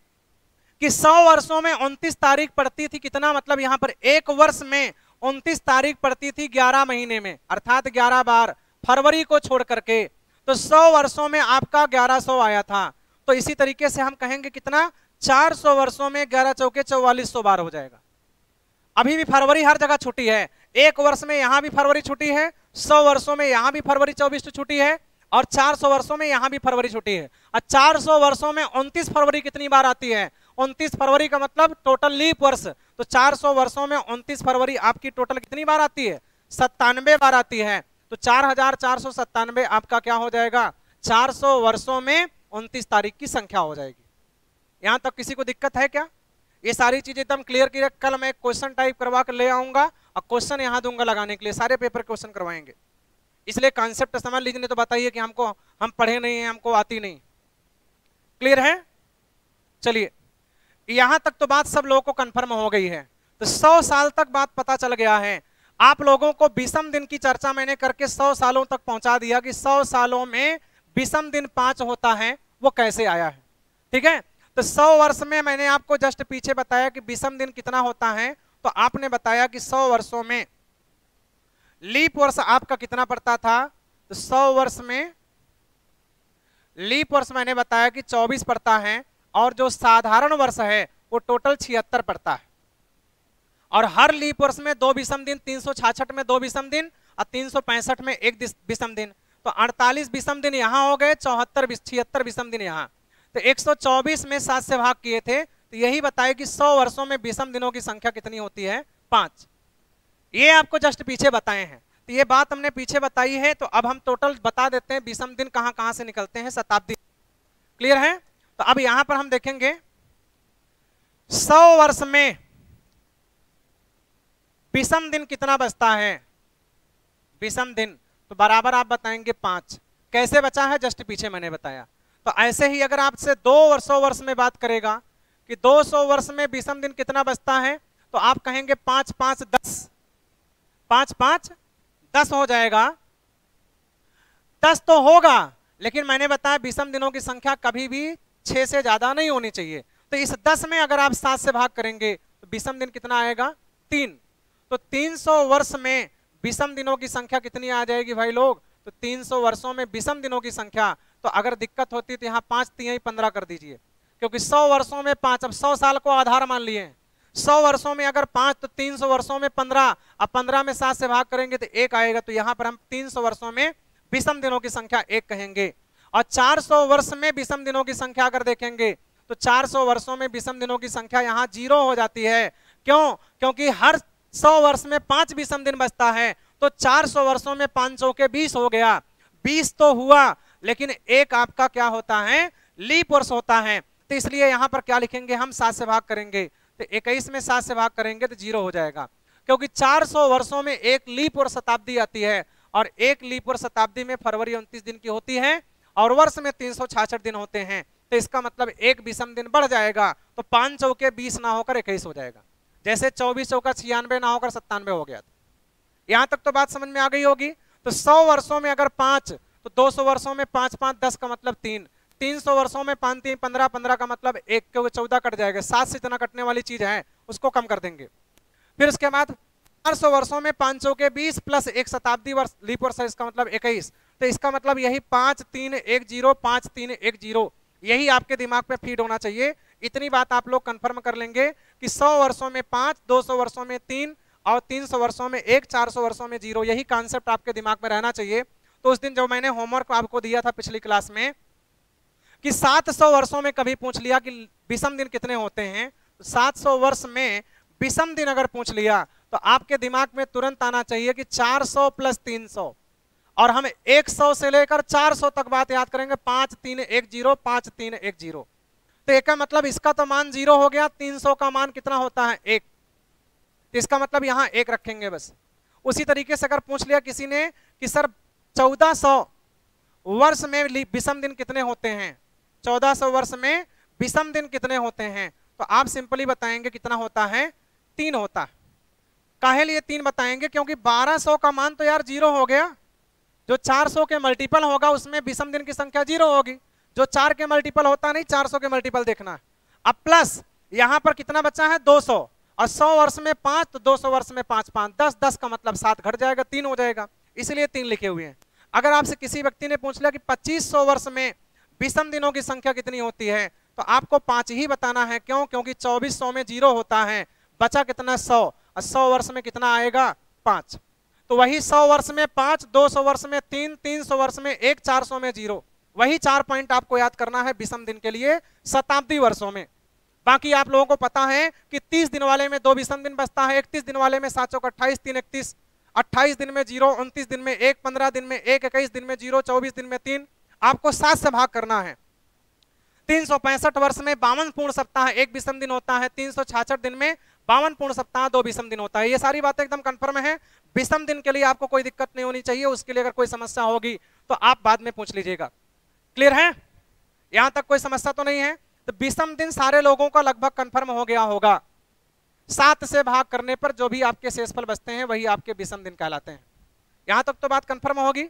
कि 100 वर्षों में 29 तारीख पड़ती थी, कितना मतलब यहां पर एक वर्ष में 29 तारीख पड़ती थी 11 महीने में, अर्थात 11 बार फरवरी को छोड़ करके, तो 100 वर्षों में आपका 1100 आया था। तो इसी तरीके से हम कहेंगे कितना, 400 वर्षों में 11 चौके 4400 बार हो जाएगा। अभी भी फरवरी हर जगह छुट्टी है, एक वर्ष में यहां भी फरवरी छुट्टी है, 100 वर्षों में यहां भी फरवरी 24 छुट्टी है, और 400 वर्षों में यहां भी फरवरी छुट्टी है। और 400 वर्षों में 29 फरवरी कितनी बार आती है? 29 फरवरी का मतलब टोटल लीप वर्ष, तो 400 वर्षों में 29 फरवरी आपकी टोटल कितनी बार आती है? 97 बार आती है। तो 4497 आपका क्या हो जाएगा? 400 वर्षों में 29 तारीख की संख्या हो जाएगी। यहां तक किसी को दिक्कत है क्या? ये सारी चीजें एकदम क्लियर की, कल मैं क्वेश्चन टाइप करवा कर ले आऊंगा और क्वेश्चन यहां दूंगा लगाने के लिए, सारे पेपर क्वेश्चन करवाएंगे, इसलिए कॉन्सेप्ट समझ लीजिए, नहीं तो बताइए कि हम पढ़े नहीं है, हमको आती नहीं। क्लियर है? चलिए यहां तक तो बात सब लोगों को कंफर्म हो गई है। तो 100 साल तक बात पता चल गया है। आप लोगों को विषम दिन की चर्चा मैंने करके 100 सालों तक पहुंचा दिया कि 100 सालों में विषम दिन 5 होता है, वो कैसे आया है। ठीक है, तो 100 वर्ष में मैंने आपको जस्ट पीछे बताया कि विषम दिन कितना होता है। तो आपने बताया कि 100 वर्षों में लीप वर्ष आपका कितना पड़ता था। तो 100 वर्ष में लीप वर्ष मैंने बताया कि 24 पड़ता है, और जो साधारण वर्ष है वो टोटल 76 पड़ता है। और हर लीप वर्ष में 2 विषम दिन, 366 में 2 विषम दिन और 365 में 1 विषम दिन। तो 48 विषम दिन यहाँ हो गए, 76 विषम दिन यहाँ। तो 124 में 7 से भाग किए थे, तो यही बताए कि 100 वर्षों में विषम दिनों की संख्या कितनी होती है, 5। ये आपको जस्ट पीछे बताए हैं। तो ये बात हमने पीछे बताई है। तो अब हम टोटल बता देते हैं विषम दिन कहां कहां से निकलते हैं, शताब्दी। क्लियर है। तो अब यहां पर हम देखेंगे 100 वर्ष में विषम दिन कितना बचता है। विषम दिन तो बराबर आप बताएंगे 5। कैसे बचा है, जस्ट पीछे मैंने बताया। तो ऐसे ही अगर आपसे 200 वर्ष में बात करेगा कि 200 वर्ष में विषम दिन कितना बचता है, तो आप कहेंगे 5 5 10, 5 5 10 हो जाएगा। 10 तो होगा, लेकिन मैंने बताया विषम दिनों की संख्या कभी भी 6 से ज्यादा नहीं होनी चाहिए। तो इस 10 में अगर आप 7 से भाग करेंगे तो विषम दिन कितना आएगा, 3। तो 300 वर्ष में विषम दिनों की संख्या कितनी आ जाएगी भाई लोग। तो 300 वर्षों में विषम दिनों की संख्या, तो अगर दिक्कत होती तो यहाँ 5 3 15 कर दीजिए, क्योंकि 100 वर्षों में 5, अब 100 साल को आधार मान लिए। 100 वर्षों में अगर 5 तो 300 वर्षों में 15, अब 15 में 7 से भाग करेंगे तो 1 आएगा। तो यहाँ पर हम 300 वर्षों में विषम दिनों की संख्या 1 कहेंगे। और 400 वर्ष में विषम दिनों की संख्या अगर देखेंगे तो 400 वर्षों में विषम दिनों की संख्या यहाँ 0 हो जाती है। क्यों, क्योंकि हर 100 वर्ष में 5 विषम दिन बचता है। तो 400 वर्षों में 500 के 20 हो गया। 20 तो हुआ, लेकिन एक आपका क्या होता है, लीप वर्ष होता है। तो इसलिए यहां पर क्या लिखेंगे हम, 7 से भाग करेंगे। तो 21 में 7 से भाग करेंगे तो 0 हो जाएगा, क्योंकि 400 वर्षों में एक लीप वर्ष शताब्दी आती है, और एक लीप वर्ष शताब्दी में फरवरी 29 दिन की होती है, और वर्ष में 366 दिन होते हैं। तो इसका मतलब एक विषम दिन बढ़ जाएगा। तो 5 चौके 20 ना होकर 21 हो जाएगा, जैसे 24 चौका 96 ना होकर 97 हो गया था। यहां तक तो बात समझ में आ गई होगी। तो 100 वर्षों में अगर 5, तो 200 वर्षों में 5 5 10 का मतलब 3, 300 वर्षों में 5 3 15, 15 का मतलब 1, क्योंकि 14 कट जाएगा। 7 से इतना कटने वाली चीज है, उसको कम कर देंगे। फिर उसके बाद 400 वर्षों में 500 के 20 प्लस 1 शताब्दी वर्ष लीप वर्ष है, इसका मतलब 21। तो इसका मतलब यही 5 3 1 0, 5 3 1 0, यही आपके दिमाग में फीड होना चाहिए। इतनी बात आप लोग कंफर्म कर लेंगे कि 100 वर्षों में 5, 200 वर्षों में 3 और 300 वर्षों में 1, 400 वर्षों में 0, यही कॉन्सेप्ट आपके दिमाग में रहना चाहिए। तो उस दिन जो मैंने होमवर्क आपको दिया था पिछली क्लास में कि 700 वर्षों में कभी पूछ लिया कि विषम दिन कितने होते हैं, तो 700 वर्ष में विषम दिन अगर पूछ लिया तो आपके दिमाग में तुरंत आना चाहिए कि 400 प्लस 300, और हम 100 से लेकर 400 तक बात याद करेंगे। 5 3 1 0, 5 3 1 0। तो एक का मतलब इसका तो मान 0 हो गया, 300 का मान कितना होता है, 1। इसका मतलब यहाँ 1 रखेंगे बस। उसी तरीके से अगर पूछ लिया किसी ने कि सर 1400 वर्ष में विषम दिन कितने होते हैं, 1400 वर्ष में विषम दिन कितने होते हैं, तो आप सिंपली बताएंगे कितना होता है, 3 होता है। काहे लिए 3 बताएंगे, क्योंकि 1200 का मान तो यार 0 हो गया। जो 400 के मल्टीपल होगा उसमें विषम दिन की संख्या 0 होगी। जो 4 के मल्टीपल होता नहीं, 400 के मल्टीपल देखना है। अब प्लस यहां पर कितना बचा है, 200, और 100 वर्ष में 5, तो 200 वर्ष में 5 5 10, 10 का मतलब 7 घट जाएगा, 3 हो जाएगा, इसलिए 3 लिखे हुए हैं। अगर आपसे किसी व्यक्ति ने पूछ लिया कि 2500 वर्ष में विषम दिनों की संख्या कितनी होती है, तो आपको 5 ही बताना है। क्यों, क्योंकि 2400 में 0 होता है, बचा कितना 100, और 100 वर्ष में कितना आएगा 5। तो वही 100 वर्ष में 5, 200 वर्ष में 3, 300 वर्ष में 1, 400 में 0, वही 4 पॉइंट आपको याद करना है विषम दिन के लिए शताब्दी वर्षों में। बाकी आप लोगों को पता है कि 30 दिन वाले में 2 विषम दिन बचता है, 31 दिन वाले में 7 चौक 28, 3 31, 28 दिन में 0, 29 दिन में 1, 15 दिन में 1, 21 दिन में 0, 24 दिन में 3, आपको 7 से भाग करना है। 365 वर्ष में 52 पूर्ण सप्ताह 1 विषम दिन होता है, 366 दिन में 52 पूर्ण सप्ताह 2 विषम दिन होता है। ये सारी बातें एकदम कंफर्म है। विषम दिन के लिए आपको कोई दिक्कत नहीं होनी चाहिए। उसके लिए अगर कोई समस्या होगी तो आप बाद में पूछ लीजिएगा। क्लियर है, यहां तक कोई समस्या तो नहीं है। तो विषम दिन सारे लोगों का लगभग कंफर्म हो गया होगा। 7 से भाग करने पर जो भी आपके शेषफल बचते हैं वही आपके विषम दिन कहलाते हैं। यहां तक तो बात कंफर्म होगी,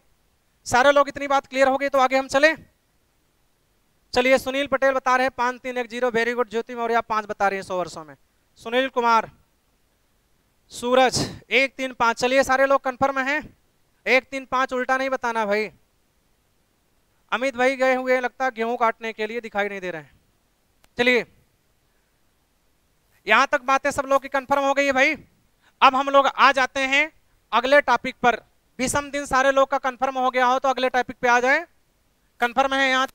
सारे लोग इतनी बात क्लियर हो गई, तो आगे हम चले। चलिए, सुनील पटेल बता रहे हैं 5310, वेरी गुड। ज्योति मौर्य 5 बता रहे हैं 100 वर्षों में। सुनील कुमार, सूरज 135। चलिए सारे लोग कंफर्म हैं, 135 उल्टा नहीं बताना भाई। अमित भाई गए हुए लगता है गेहूं काटने के लिए, दिखाई नहीं दे रहे हैं। चलिए, यहां तक बातें सब लोग की कंफर्म हो गई है भाई। अब हम लोग आ जाते हैं अगले टॉपिक पर। विषम दिन सारे लोग का कंफर्म हो गया हो तो अगले टॉपिक पे आ जाए। कंफर्म है यहाँ?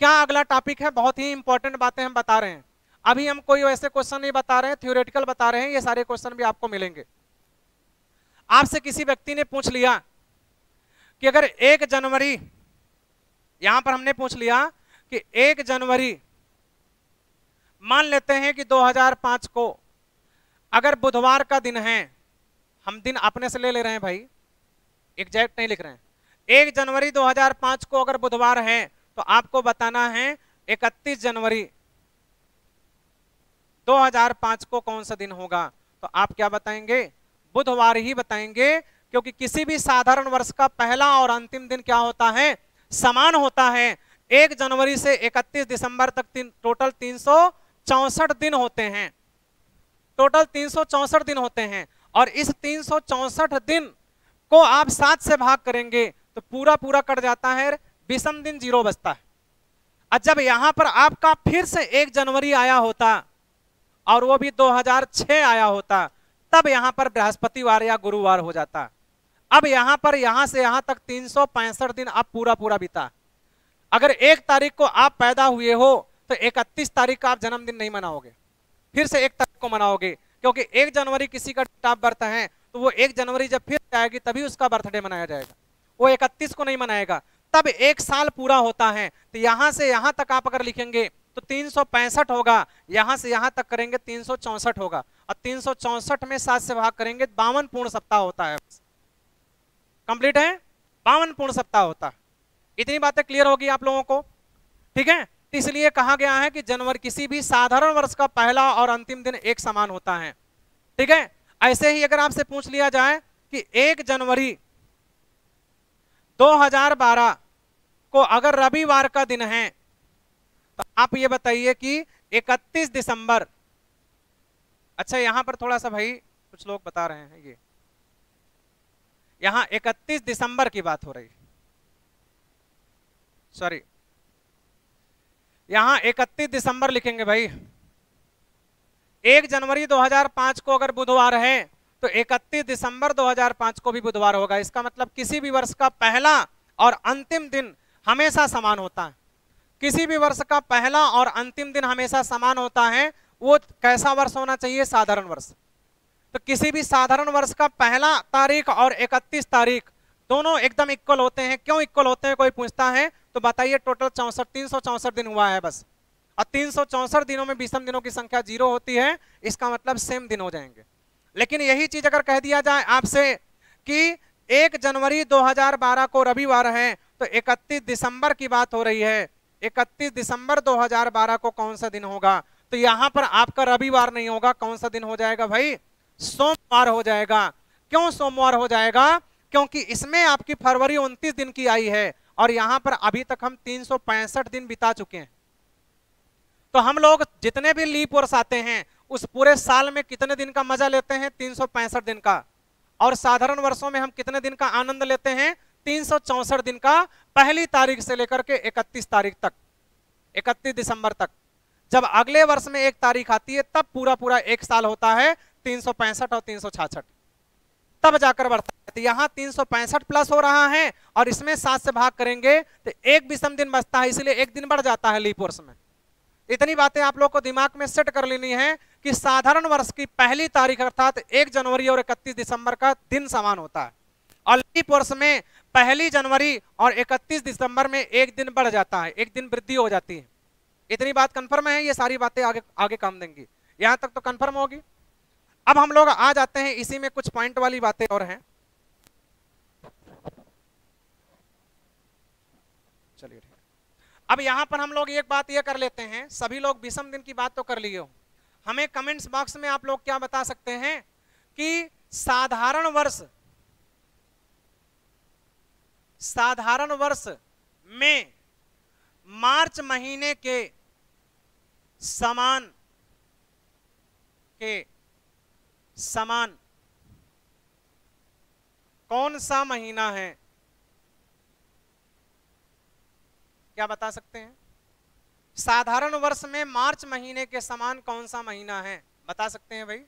क्या अगला टॉपिक है? बहुत ही इंपॉर्टेंट बातें हम बता रहे हैं। अभी हम कोई वैसे क्वेश्चन नहीं बता रहे हैं, थ्योरेटिकल बता रहे हैं। ये सारे क्वेश्चन भी आपको मिलेंगे। आपसे किसी व्यक्ति ने पूछ लिया कि अगर 1 जनवरी, यहां पर हमने पूछ लिया कि 1 जनवरी मान लेते हैं कि 2005 को अगर बुधवार का दिन है, हम दिन अपने से ले रहे हैं भाई, एग्जैक्ट नहीं लिख रहे हैं। 1 जनवरी 2005 को अगर बुधवार है तो आपको बताना है 31 जनवरी 2005 को कौन सा दिन होगा। तो आप क्या बताएंगे? बुधवार ही बताएंगे, क्योंकि किसी भी साधारण वर्ष का पहला और अंतिम दिन क्या होता है? समान होता है। 1 जनवरी से 31 दिसंबर तक टोटल 364 दिन होते हैं। टोटल 364 दिन होते हैं, और इस 364 दिन को आप 7 से भाग करेंगे तो पूरा पूरा कट जाता है, विषम दिन 0 बचता है। और जब यहां पर आपका फिर से 1 जनवरी आया होता और वो भी 2006 आया होता, तब यहां पर बृहस्पतिवार या गुरुवार हो जाता। अब यहां पर यहां से यहां तक 365 दिन अब पूरा पूरा बीता। अगर 1 तारीख को आप पैदा हुए हो तो 31 तारीख का आप जन्मदिन नहीं मनाओगे, फिर से 1 तारीख को मनाओगे, क्योंकि 1 जनवरी किसी का डेट ऑफ बर्थ है तो वो 1 जनवरी जब फिर आएगी तभी उसका बर्थडे मनाया जाएगा, वो 31 को नहीं मनाएगा। तब 1 साल पूरा होता है। तो यहां से यहां तक आप अगर लिखेंगे तो 365 होगा, यहां से यहां तक करेंगे 364 होगा, और 364 में 7 से भाग करेंगे 52 पूर्ण सप्ताह होता है। कंप्लीट है, 52 पूर्ण सप्ताह होता है। इतनी बातें क्लियर होगी आप लोगों को, ठीक है? इसलिए कहा गया है कि जनवरी, किसी भी साधारण वर्ष का पहला और अंतिम दिन एक समान होता है, ठीक है? ऐसे ही अगर आपसे पूछ लिया जाए कि 1 जनवरी 2012 को अगर रविवार का दिन है तो आप ये बताइए कि 31 दिसंबर, अच्छा यहां पर थोड़ा सा भाई कुछ लोग बता रहे हैं, ये यहां 31 दिसंबर की बात हो रही, सॉरी, यहां 31 दिसंबर लिखेंगे भाई। 1 जनवरी 2005 को अगर बुधवार है तो 31 दिसंबर 2005 को भी बुधवार होगा। इसका मतलब किसी भी वर्ष का पहला और अंतिम दिन हमेशा समान होता है। किसी भी वर्ष का पहला और अंतिम दिन हमेशा समान होता है। वो कैसा वर्ष होना चाहिए? साधारण वर्ष। तो किसी भी साधारण वर्ष का पहला तारीख और 31 तारीख दोनों एकदम इक्वल होते हैं। क्यों इक्वल होते हैं कोई पूछता है तो बताइए। टोटल 364 दिन हुआ है बस, और 364 दिनों में विषम दिनों की संख्या 0 होती है, इसका मतलब सेम दिन हो जाएंगे। लेकिन यही चीज अगर कह दिया जाए आपसे कि 1 जनवरी 2012 को रविवार है तो 31 दिसंबर की बात हो रही है, 31 दिसंबर 2012 को कौन सा दिन होगा? तो यहां पर आपका रविवार नहीं होगा, कौन सा दिन हो जाएगा भाई? सोमवार हो जाएगा। क्यों सोमवार हो जाएगा? क्योंकि इसमें आपकी फरवरी 29 दिन की आई है, और यहां पर अभी तक हम 365 दिन बिता चुके हैं। तो हम लोग जितने भी लीप वर्ष आते हैं उस पूरे साल में कितने दिन का मजा लेते हैं? 365 दिन का। और साधारण वर्षों में हम कितने दिन का आनंद लेते हैं? 364 दिन का, पहली तारीख से लेकर के 31 तारीख तक, 31 दिसंबर तक। जब अगले वर्ष में 1 तारीख आती है तब पूरा पूरा 1 साल होता है, 365 और 366, तब जाकर बढ़ता है। तो यहाँ 365 प्लस हो रहा है और इसमें 7 से भाग करेंगे तो 1 विषम दिन बचता है, इसलिए 1 दिन बढ़ जाता है लीप वर्ष में। इतनी बातें आप लोग को दिमाग में सेट कर लेनी है कि साधारण वर्ष की पहली तारीख अर्थात 1 जनवरी और 31 दिसंबर का दिन समान होता है, और लीप वर्ष में पहली जनवरी और 31 दिसंबर में 1 दिन बढ़ जाता है, 1 दिन वृद्धि हो जाती है। इतनी बात कंफर्म है? ये सारी बातें आगे आगे काम देंगी, यहां तक तो कंफर्म होगी। अब हम लोग आ जाते हैं, इसी में कुछ पॉइंट वाली बातें और हैं। चलिए ठीक है, अब यहां पर हम लोग एक बात ये कर लेते हैं, सभी लोग विषम दिन की बात तो कर लिए हो, हमें कमेंट्स बॉक्स में आप लोग क्या बता सकते हैं कि साधारण वर्ष में मार्च महीने के समान कौन सा महीना है? क्या बता सकते हैं? साधारण वर्ष में मार्च महीने के समान कौन सा महीना है? बता सकते हैं भाई?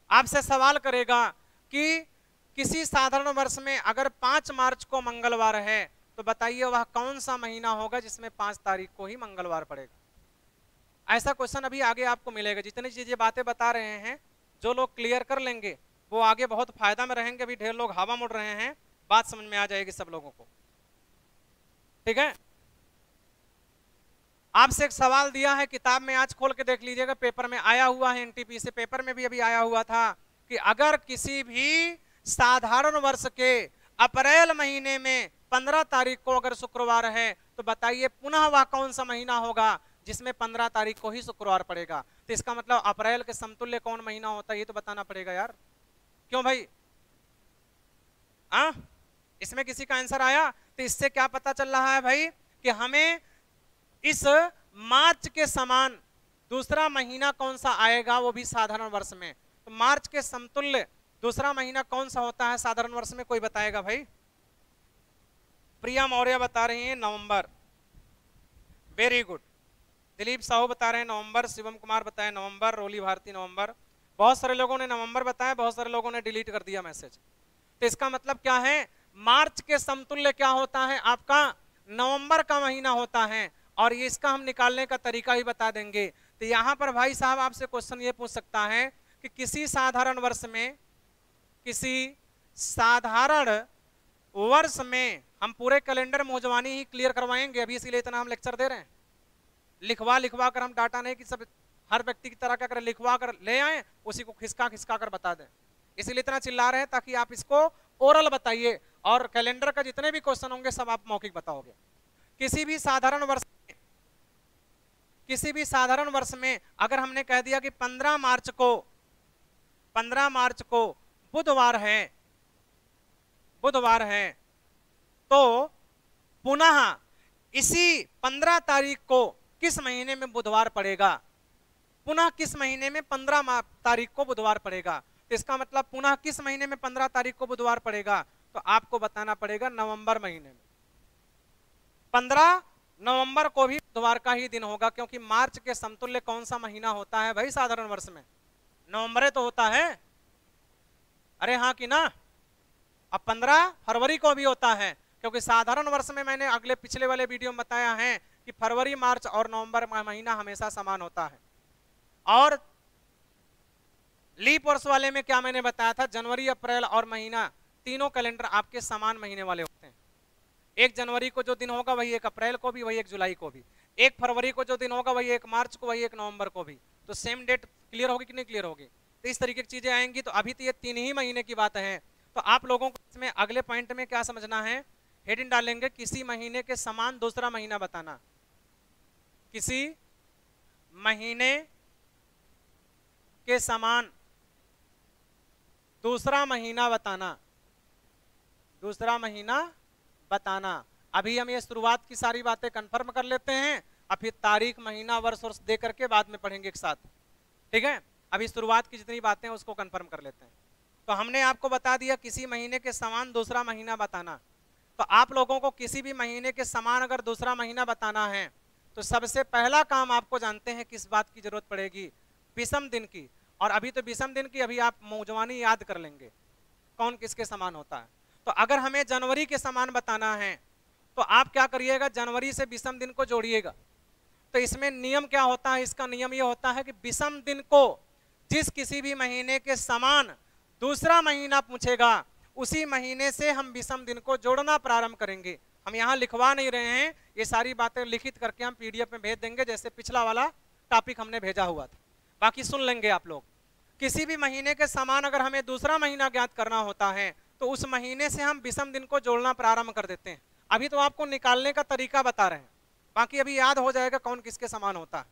आपसे सवाल करेगा कि किसी साधारण वर्ष में अगर 5 मार्च को मंगलवार है तो बताइए वह कौन सा महीना होगा जिसमें 5 तारीख को ही मंगलवार पड़ेगा। ऐसा क्वेश्चन अभी आगे आपको मिलेगा। जितनी चीजें बातें बता रहे हैं जो लोग क्लियर कर लेंगे वो आगे बहुत फायदा में रहेंगे। अभी ढेर लोग हवा मुड़ रहे हैं, बात समझ में आ जाएगी सब लोगों को, ठीक है। आपसे एक सवाल दिया है, किताब में आज खोल के देख लीजिएगा, पेपर में आया हुआ है, एनटीपी से पेपर में भी अभी आया हुआ था कि अगर किसी भी साधारण वर्ष के अप्रैल महीने में 15 तारीख को अगर शुक्रवार है तो बताइए पुनः वह कौन सा महीना होगा जिसमें 15 तारीख को ही शुक्रवार पड़ेगा। तो इसका मतलब अप्रैल के समतुल्य कौन महीना होता है ये तो बताना पड़ेगा यार। क्यों भाई? इसमें किसी का आंसर आया? तो इससे क्या पता चल रहा है भाई कि हमें इस मार्च के समान दूसरा महीना कौन सा आएगा वो भी साधारण वर्ष में। तो मार्च के समतुल्य दूसरा महीना कौन सा होता है साधारण वर्ष में? कोई बताएगा भाई? प्रिया मौर्य बता रही हैं नवंबर, वेरी गुड। दिलीप साहू बता रहे हैं नवंबर, शिवम कुमार बताए नवंबर, रोली भारती नवंबर। बहुत सारे लोगों ने नवंबर बताया, बहुत सारे लोगों ने डिलीट कर दिया मैसेज। तो इसका मतलब क्या है? मार्च के समतुल्य क्या होता है आपका? नवंबर का महीना होता है। और ये इसका हम निकालने का तरीका भी बता देंगे। तो यहां पर भाई साहब आपसे क्वेश्चन ये पूछ सकता है कि किसी साधारण वर्ष में हम पूरे कैलेंडर मौजवानी ही क्लियर करवाएंगे अभी, इसीलिए इतना हम लेक्चर दे रहे हैं। लिखवा कर हम डाटा नहीं कि सब हर व्यक्ति की तरह क्या करें, लिखवा कर ले आए उसी को खिसका कर बता दें, इसीलिए इतना चिल्ला रहे हैं ताकि आप इसको ओरल बताइए और कैलेंडर का जितने भी क्वेश्चन होंगे सब आप मौखिक बताओगे। किसी भी साधारण वर्ष में अगर हमने कह दिया कि 15 मार्च को बुधवार है तो पुनः इसी 15 तारीख को किस महीने में बुधवार पड़ेगा? पुनः किस महीने में 15 तारीख को बुधवार पड़ेगा? तो इसका मतलब पुनः किस महीने में 15 तारीख को बुधवार पड़ेगा? तो आपको बताना पड़ेगा नवंबर महीने में। 15 नवंबर को भी बुधवार का ही दिन होगा, क्योंकि मार्च के समतुल्य कौन सा महीना होता है भाई साधारण वर्ष में? नवंबर तो होता है। अरे हाँ कि ना? अब 15 फरवरी को भी होता है, क्योंकि साधारण वर्ष में मैंने पिछले वाले वीडियो में बताया है कि फरवरी, मार्च और नवंबर महीना हमेशा समान होता है। और लीप वर्ष वाले में क्या मैंने बताया था? जनवरी, अप्रैल और महीना तीनों कैलेंडर आपके समान महीने वाले होते हैं। 1 जनवरी को जो दिन होगा वही 1 अप्रैल को भी, वही 1 जुलाई को भी। 1 फरवरी को जो दिन होगा वही 1 मार्च को, वही 1 नवंबर को भी। तो सेम डेट क्लियर होगी कि नहीं क्लियर होगी? तो इस तरीके की चीजें आएंगी। तो अभी तो ये 3 ही महीने की बात है। तो आप लोगों को इसमें अगले पॉइंट में क्या समझना है? हेडिंग डालेंगे किसी महीने के समान दूसरा महीना बताना। किसी महीने के समान दूसरा महीना बताना। अभी हम ये शुरुआत की सारी बातें कंफर्म कर लेते हैं, और फिर तारीख, महीना, वर्ष दे करके बाद में पढ़ेंगे एक साथ, ठीक है। अभी शुरुआत की जितनी बातें हैं उसको कंफर्म कर लेते हैं। तो हमने आपको बता दिया किसी महीने के समान दूसरा महीना बताना। तो आप लोगों को किसी भी महीने के समान अगर दूसरा महीना बताना है तो सबसे पहला काम आपको जानते हैं किस बात की जरूरत पड़ेगी? विषम दिन की। और अभी तो विषम दिन की अभी आप मौजवानी याद कर लेंगे कौन किसके समान होता है। तो अगर हमें जनवरी के समान बताना है तो आप क्या करिएगा? जनवरी से विषम दिन को जोड़िएगा। तो इसमें नियम क्या होता है? इसका नियम यह होता है कि विषम दिन को जिस किसी भी महीने के समान दूसरा महीना पूछेगा उसी महीने से हम विषम दिन को जोड़ना प्रारंभ करेंगे। हम यहाँ लिखवा नहीं रहे हैं, ये सारी बातें लिखित करके हम पीडीएफ में भेज देंगे, जैसे पिछला वाला टॉपिक हमने भेजा हुआ था। बाकी सुन लेंगे आप लोग। किसी भी महीने के समान अगर हमें दूसरा महीना ज्ञात करना होता है तो उस महीने से हम विषम दिन को जोड़ना प्रारंभ कर देते हैं। अभी तो आपको निकालने का तरीका बता रहे हैं, बाकी अभी याद हो जाएगा कौन किसके समान होता है।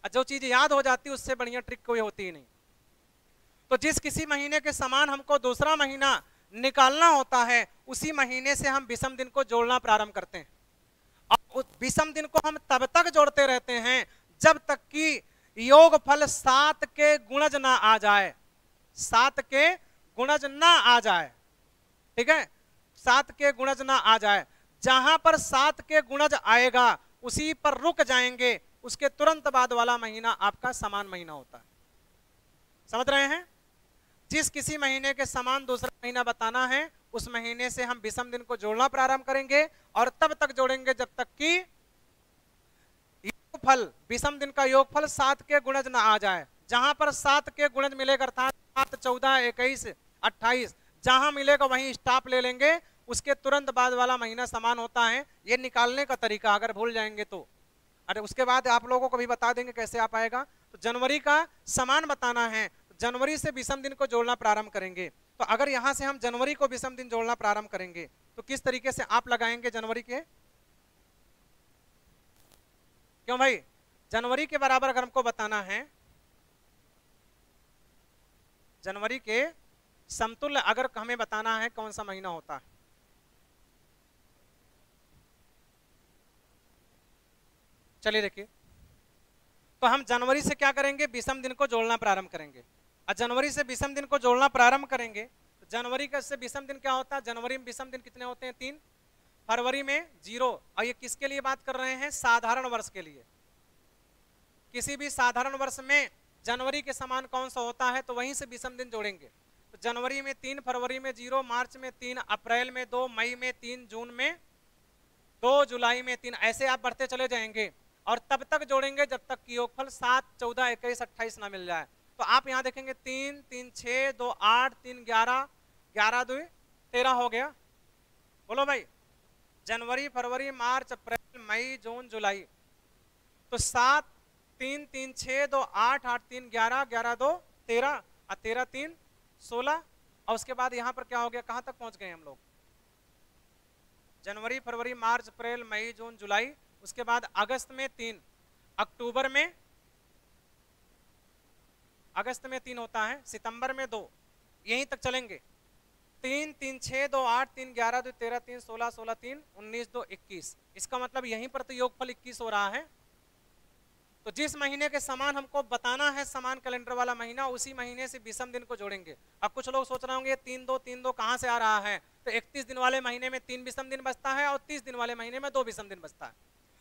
और जो चीज याद हो जाती है उससे बढ़िया ट्रिक कोई होती ही नहीं। तो जिस किसी महीने के समान हमको दूसरा महीना निकालना होता है, उसी महीने से हम विषम दिन को जोड़ना प्रारंभ करते हैं। और उस विषम दिन को हम तब तक जोड़ते रहते हैं जब तक कि योगफल 7 के गुणज ना आ जाए, 7 के गुणज ना आ जाए, ठीक है, 7 के गुणज ना आ जाए। जहां पर 7 के गुणज आएगा उसी पर रुक जाएंगे, उसके तुरंत बाद वाला महीना आपका समान महीना होता है। समझ रहे हैं? जिस किसी महीने के समान दूसरा महीना बताना है, उस महीने से हम विषम दिन को जोड़ना प्रारंभ करेंगे और तब तक जोड़ेंगे जब तक कि योगफल, विषम दिन का योगफल 7 के गुणज ना आ जाए। जहां पर 7 के गुणज मिलेगा, अर्थात 7, 14, 21, 28 जहां मिलेगा वहीं स्टॉप ले लेंगे, उसके तुरंत बाद वाला महीना समान होता है। ये निकालने का तरीका अगर भूल जाएंगे तो, अरे उसके बाद आप लोगों को भी बता देंगे कैसे आप आएगा। तो जनवरी का समान बताना है, जनवरी से विषम दिन को जोड़ना प्रारंभ करेंगे। तो अगर यहां से हम जनवरी को विषम दिन जोड़ना प्रारंभ करेंगे तो किस तरीके से आप लगाएंगे जनवरी के? क्यों भाई, जनवरी के बराबर अगर हमको बताना है, जनवरी के समतुल्य अगर हमें बताना है कौन सा महीना होता है, चलिए देखिए। तो हम जनवरी से क्या करेंगे, विषम दिन को जोड़ना प्रारंभ करेंगे। और जनवरी से विषम दिन को जोड़ना प्रारंभ करेंगे तो जनवरी का से विषम दिन क्या होता है, जनवरी में विषम दिन कितने होते हैं? 3, फरवरी में 0। और ये किसके लिए बात कर रहे हैं? साधारण वर्ष के लिए। किसी भी साधारण वर्ष में जनवरी के समान कौन सा होता है तो वहीं से विषम दिन जोड़ेंगे। तो जनवरी में 3, फरवरी में 0, मार्च में 3, अप्रैल में 2, मई में 3, जून में 2, जुलाई में 3, ऐसे आप बढ़ते चले जाएंगे और तब तक जोड़ेंगे जब तक कि योगफल 7, 14, 21, 28 ना मिल जाए। तो आप यहाँ देखेंगे 3, 3, 6, 2, 8, 3, 11, 11, 2, 13 हो गया। बोलो भाई, जनवरी, फरवरी, मार्च, अप्रैल, मई, जून, जुलाई। तो 7, 3, 3, 6, 2, 8, 8, 3, 11, 11, 2, 13 और 13, 3, 16। और उसके बाद यहाँ पर क्या हो गया, कहाँ तक पहुंच गए हम लोग? जनवरी, फरवरी, मार्च, अप्रैल, मई, जून, जुलाई। उसके बाद अगस्त में 3, अक्टूबर में, अगस्त में 3 होता है, सितंबर में 2, यहीं तक चलेंगे। 3, 3, 6, 2, 8, 3, 11, 2, 13, 3, 16, 16, 3, 19, 2, 21। इसका मतलब यहीं पर तो योगफल 21 हो रहा है। तो जिस महीने के समान हमको बताना है समान कैलेंडर वाला महीना, उसी महीने से विषम दिन को जोड़ेंगे। अब कुछ लोग सोच रहे होंगे 3, 2, 3, 2 कहाँ से आ रहा है? तो 31 दिन वाले महीने में 3 विषम दिन बचता है और 30 दिन वाले महीने में 2 विषम दिन बचता है।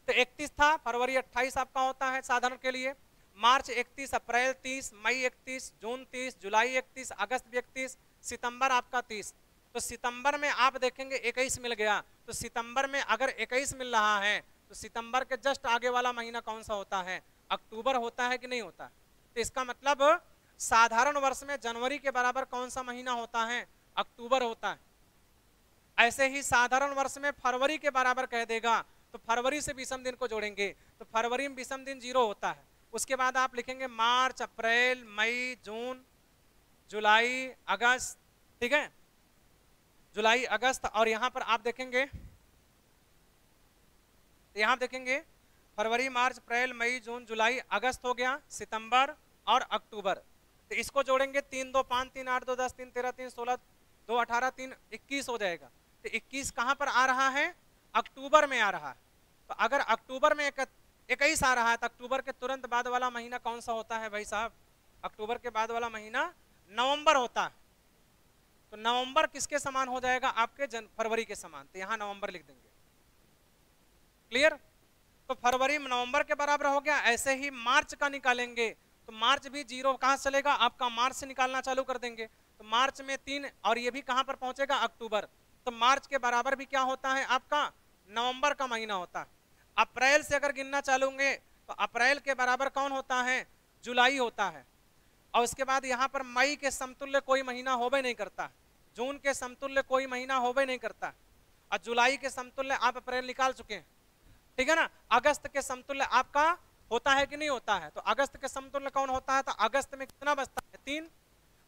तो 31 था, फरवरी 28 आपका होता है साधारण के लिए, मार्च 31, अप्रैल 30, मई 31, जून 30, जुलाई 31, अगस्त भी 31, सितंबर आपका 30। तो सितंबर में आप देखेंगे 21 मिल गया। तो सितंबर में अगर 21 मिल रहा है तो सितंबर के जस्ट आगे वाला महीना कौन सा होता है? अक्टूबर होता है कि नहीं होता? तो इसका मतलब साधारण वर्ष में जनवरी के बराबर कौन सा महीना होता है? अक्टूबर होता है। ऐसे ही साधारण वर्ष में फरवरी के बराबर कह देगा तो फरवरी से विषम दिन को जोड़ेंगे। तो फरवरी में विषम दिन 0 होता है। उसके बाद आप लिखेंगे मार्च, अप्रैल, मई, जून, जुलाई, अगस्त, ठीक है, जुलाई, अगस्त। और यहां पर आप देखेंगे, यहां देखेंगे फरवरी, मार्च, अप्रैल, मई, जून, जुलाई, अगस्त हो गया, सितंबर और अक्टूबर। तो इसको जोड़ेंगे 3, 2, 5, 3, 8, 2, 10, 3, 13, 3, 16, 2, 18, 3, 21 हो जाएगा। तो 21 कहां पर आ रहा है? अक्टूबर में आ रहा है। तो अगर अक्टूबर में 21 आ रहा है तो अक्टूबर के तुरंत बाद वाला महीना कौन सा होता है भाई साहब? अक्टूबर के बाद वाला महीना नवंबर होता है। तो नवंबर किसके समान हो जाएगा? आपके फरवरी के समान। तो यहां नवंबर लिख देंगे। क्लियर? तो फरवरी में नवंबर के बराबर हो गया। ऐसे ही मार्च का निकालेंगे तो मार्च भी 0 कहां से चलेगा? आपका मार्च से निकालना चालू कर देंगे। तो मार्च में 3 और ये भी कहां पर पहुंचेगा? अक्टूबर। तो मार्च के बराबर भी क्या होता है आपका? नवंबर का महीना होता है। अप्रैल से अगर गिनना चालूंगे तो अप्रैल के बराबर कौन होता है? जुलाई होता है। और उसके बाद यहाँ पर मई के समतुल्य कोई महीना होबे नहीं करता, जून के समतुल्य कोई महीना होबे नहीं करता, और जुलाई के समतुल्य आप अप्रैल निकाल चुके हैं, ठीक है ना। अगस्त के समतुल्य आपका होता है कि नहीं होता है? तो अगस्त के समतुल्य कौन होता है? तो अगस्त में कितना बचता है? 3।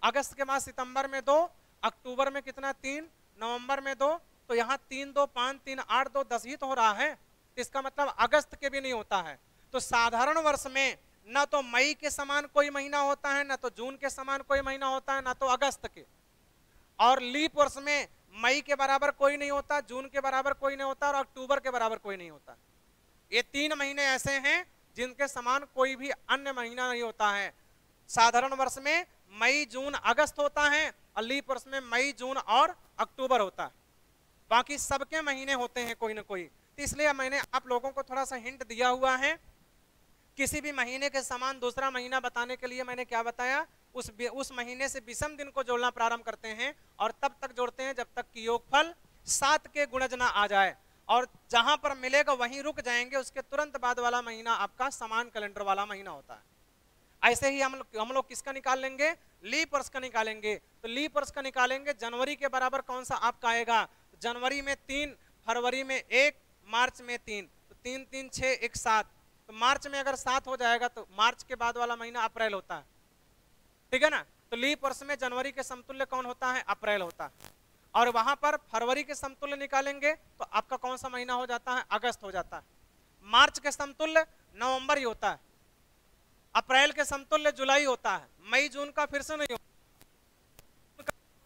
अगस्त के बाद सितंबर में 2, अक्टूबर में कितना? 3, नवंबर में 2, तो यहाँ 3 2 5 3 8 2 10 ही तो हो रहा है, तो इसका मतलब अगस्त के भी नहीं होता है। तो साधारण वर्ष में न तो मई के समान कोई महीना होता है, न तो जून के समान कोई महीना होता है, न तो अगस्त के। और लीप वर्ष में मई के बराबर कोई नहीं होता, जून के बराबर कोई नहीं होता और अक्टूबर के बराबर कोई नहीं होता। ये 3 महीने ऐसे हैं जिनके समान कोई भी अन्य महीना नहीं होता है। साधारण वर्ष में मई जून अगस्त होता है और लीप वर्ष में मई जून और अक्टूबर होता है। बाकी सबके महीने होते हैं कोई ना कोई। तो इसलिए मैंने आप लोगों को थोड़ा सा हिंट दिया हुआ है। किसी भी महीने के समान दूसरा महीना बताने के लिए मैंने क्या बताया, उस महीने से विषम दिन को जोड़ना प्रारंभ करते हैं और तब तक जोड़ते हैं जब तक कि योगफल 7 के गुणज ना आ जाए, और जहां पर मिलेगा वहीं रुक जाएंगे। उसके तुरंत बाद वाला महीना आपका समान कैलेंडर वाला महीना होता है। ऐसे ही हम लोग किसका निकाल लेंगे, लीप वर्ष का निकालेंगे। तो लीप वर्ष का निकालेंगे, जनवरी के बराबर कौन सा आपका आएगा, जनवरी में 3, फरवरी में 1, मार्च में 3, तो 3 3 6 1 7। तो मार्च में अगर 7 हो जाएगा तो मार्च के बाद वाला महीना अप्रैल होता है, ठीक है ना। तो लीप वर्ष में जनवरी के समतुल्य कौन होता है, अप्रैल होता है। और वहां पर फरवरी के समतुल्य निकालेंगे तो आपका कौन सा महीना हो जाता है, अगस्त हो जाता है। मार्च के समतुल्य नवंबर ही होता है। अप्रैल के समतुल्य जुलाई होता है। मई जून का फिर से नहीं होता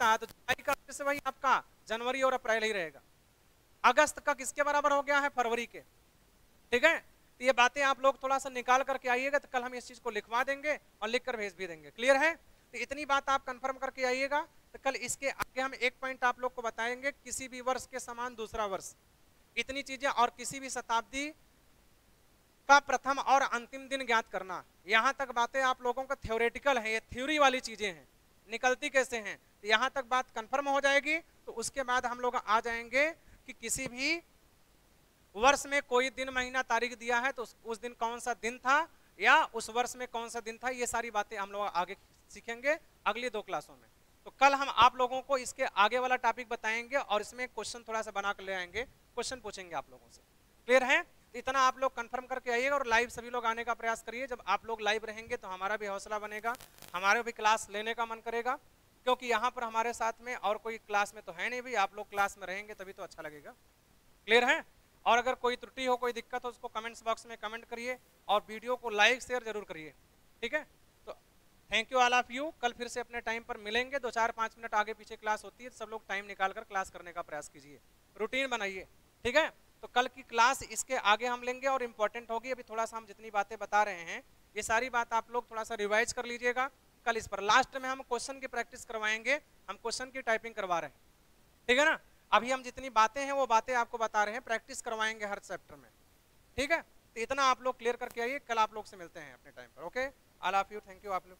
है, तो जुलाई का फिर से वही आपका जनवरी और अप्रैल ही रहेगा। अगस्त का किसके बराबर हो गया है, फरवरी के, ठीक है। तो ये बातें आप लोग थोड़ा सा निकाल करके आइएगा, तो कल हम इस चीज को लिखवा देंगे और लिख कर भेज भी देंगे। क्लियर है। तो इतनी बात आप कंफर्म करके आइएगा। तो कल इसके आगे हम एक पॉइंट आप लोग को बताएंगे, किसी भी वर्ष के समान दूसरा वर्ष, इतनी चीजें, और किसी भी शताब्दी का प्रथम और अंतिम दिन ज्ञात करना। यहाँ तक बातें आप लोगों का थ्योरेटिकल है, ये थ्योरी वाली चीजें हैं, निकलती कैसे हैं। तो यहाँ तक बात कंफर्म हो जाएगी। तो उसके बाद हम लोग आ जाएंगे कि किसी भी वर्ष में कोई दिन महीना तारीख दिया है तो उस दिन कौन सा दिन था, या उस वर्ष में कौन सा दिन था। ये सारी बातें हम लोग आगे सीखेंगे अगली 2 क्लासों में। तो कल हम आप लोगों को इसके आगे वाला टॉपिक बताएंगे और इसमें क्वेश्चन थोड़ा सा बना कर ले आएंगे, क्वेश्चन पूछेंगे आप लोगों से। क्लियर है। इतना आप लोग कंफर्म करके आइएगा और लाइव सभी लोग आने का प्रयास करिए। जब आप लोग लाइव रहेंगे तो हमारा भी हौसला बनेगा, हमारे भी क्लास लेने का मन करेगा, क्योंकि यहाँ पर हमारे साथ में और कोई क्लास में तो है नहीं भाई, आप लोग क्लास में रहेंगे तभी तो अच्छा लगेगा। क्लियर है। और अगर कोई त्रुटि हो, कोई दिक्कत हो, उसको कमेंट्स बॉक्स में कमेंट करिए और वीडियो को लाइक शेयर जरूर करिए, ठीक है। तो thank you all of you. कल फिर से अपने टाइम पर मिलेंगे। 2 4 5 मिनट आगे पीछे क्लास होती है, सब लोग टाइम निकाल कर क्लास करने का प्रयास कीजिए, रूटीन बनाइए, ठीक है। तो कल की क्लास इसके आगे हम लेंगे और इम्पोर्टेंट होगी। अभी थोड़ा सा हम जितनी बातें बता रहे हैं ये सारी बात आप लोग थोड़ा सा रिवाइज कर लीजिएगा। कल इस पर लास्ट में हम क्वेश्चन की प्रैक्टिस करवाएंगे, हम क्वेश्चन की टाइपिंग करवा रहे हैं, ठीक है ना। अभी हम जितनी बातें हैं वो बातें आपको बता रहे हैं, प्रैक्टिस करवाएंगे हर चैप्टर में, ठीक है। तो इतना आप लोग क्लियर करके आइए। कल आप लोग से मिलते हैं अपने टाइम पर। Okay, all of you, thank you आप लोग।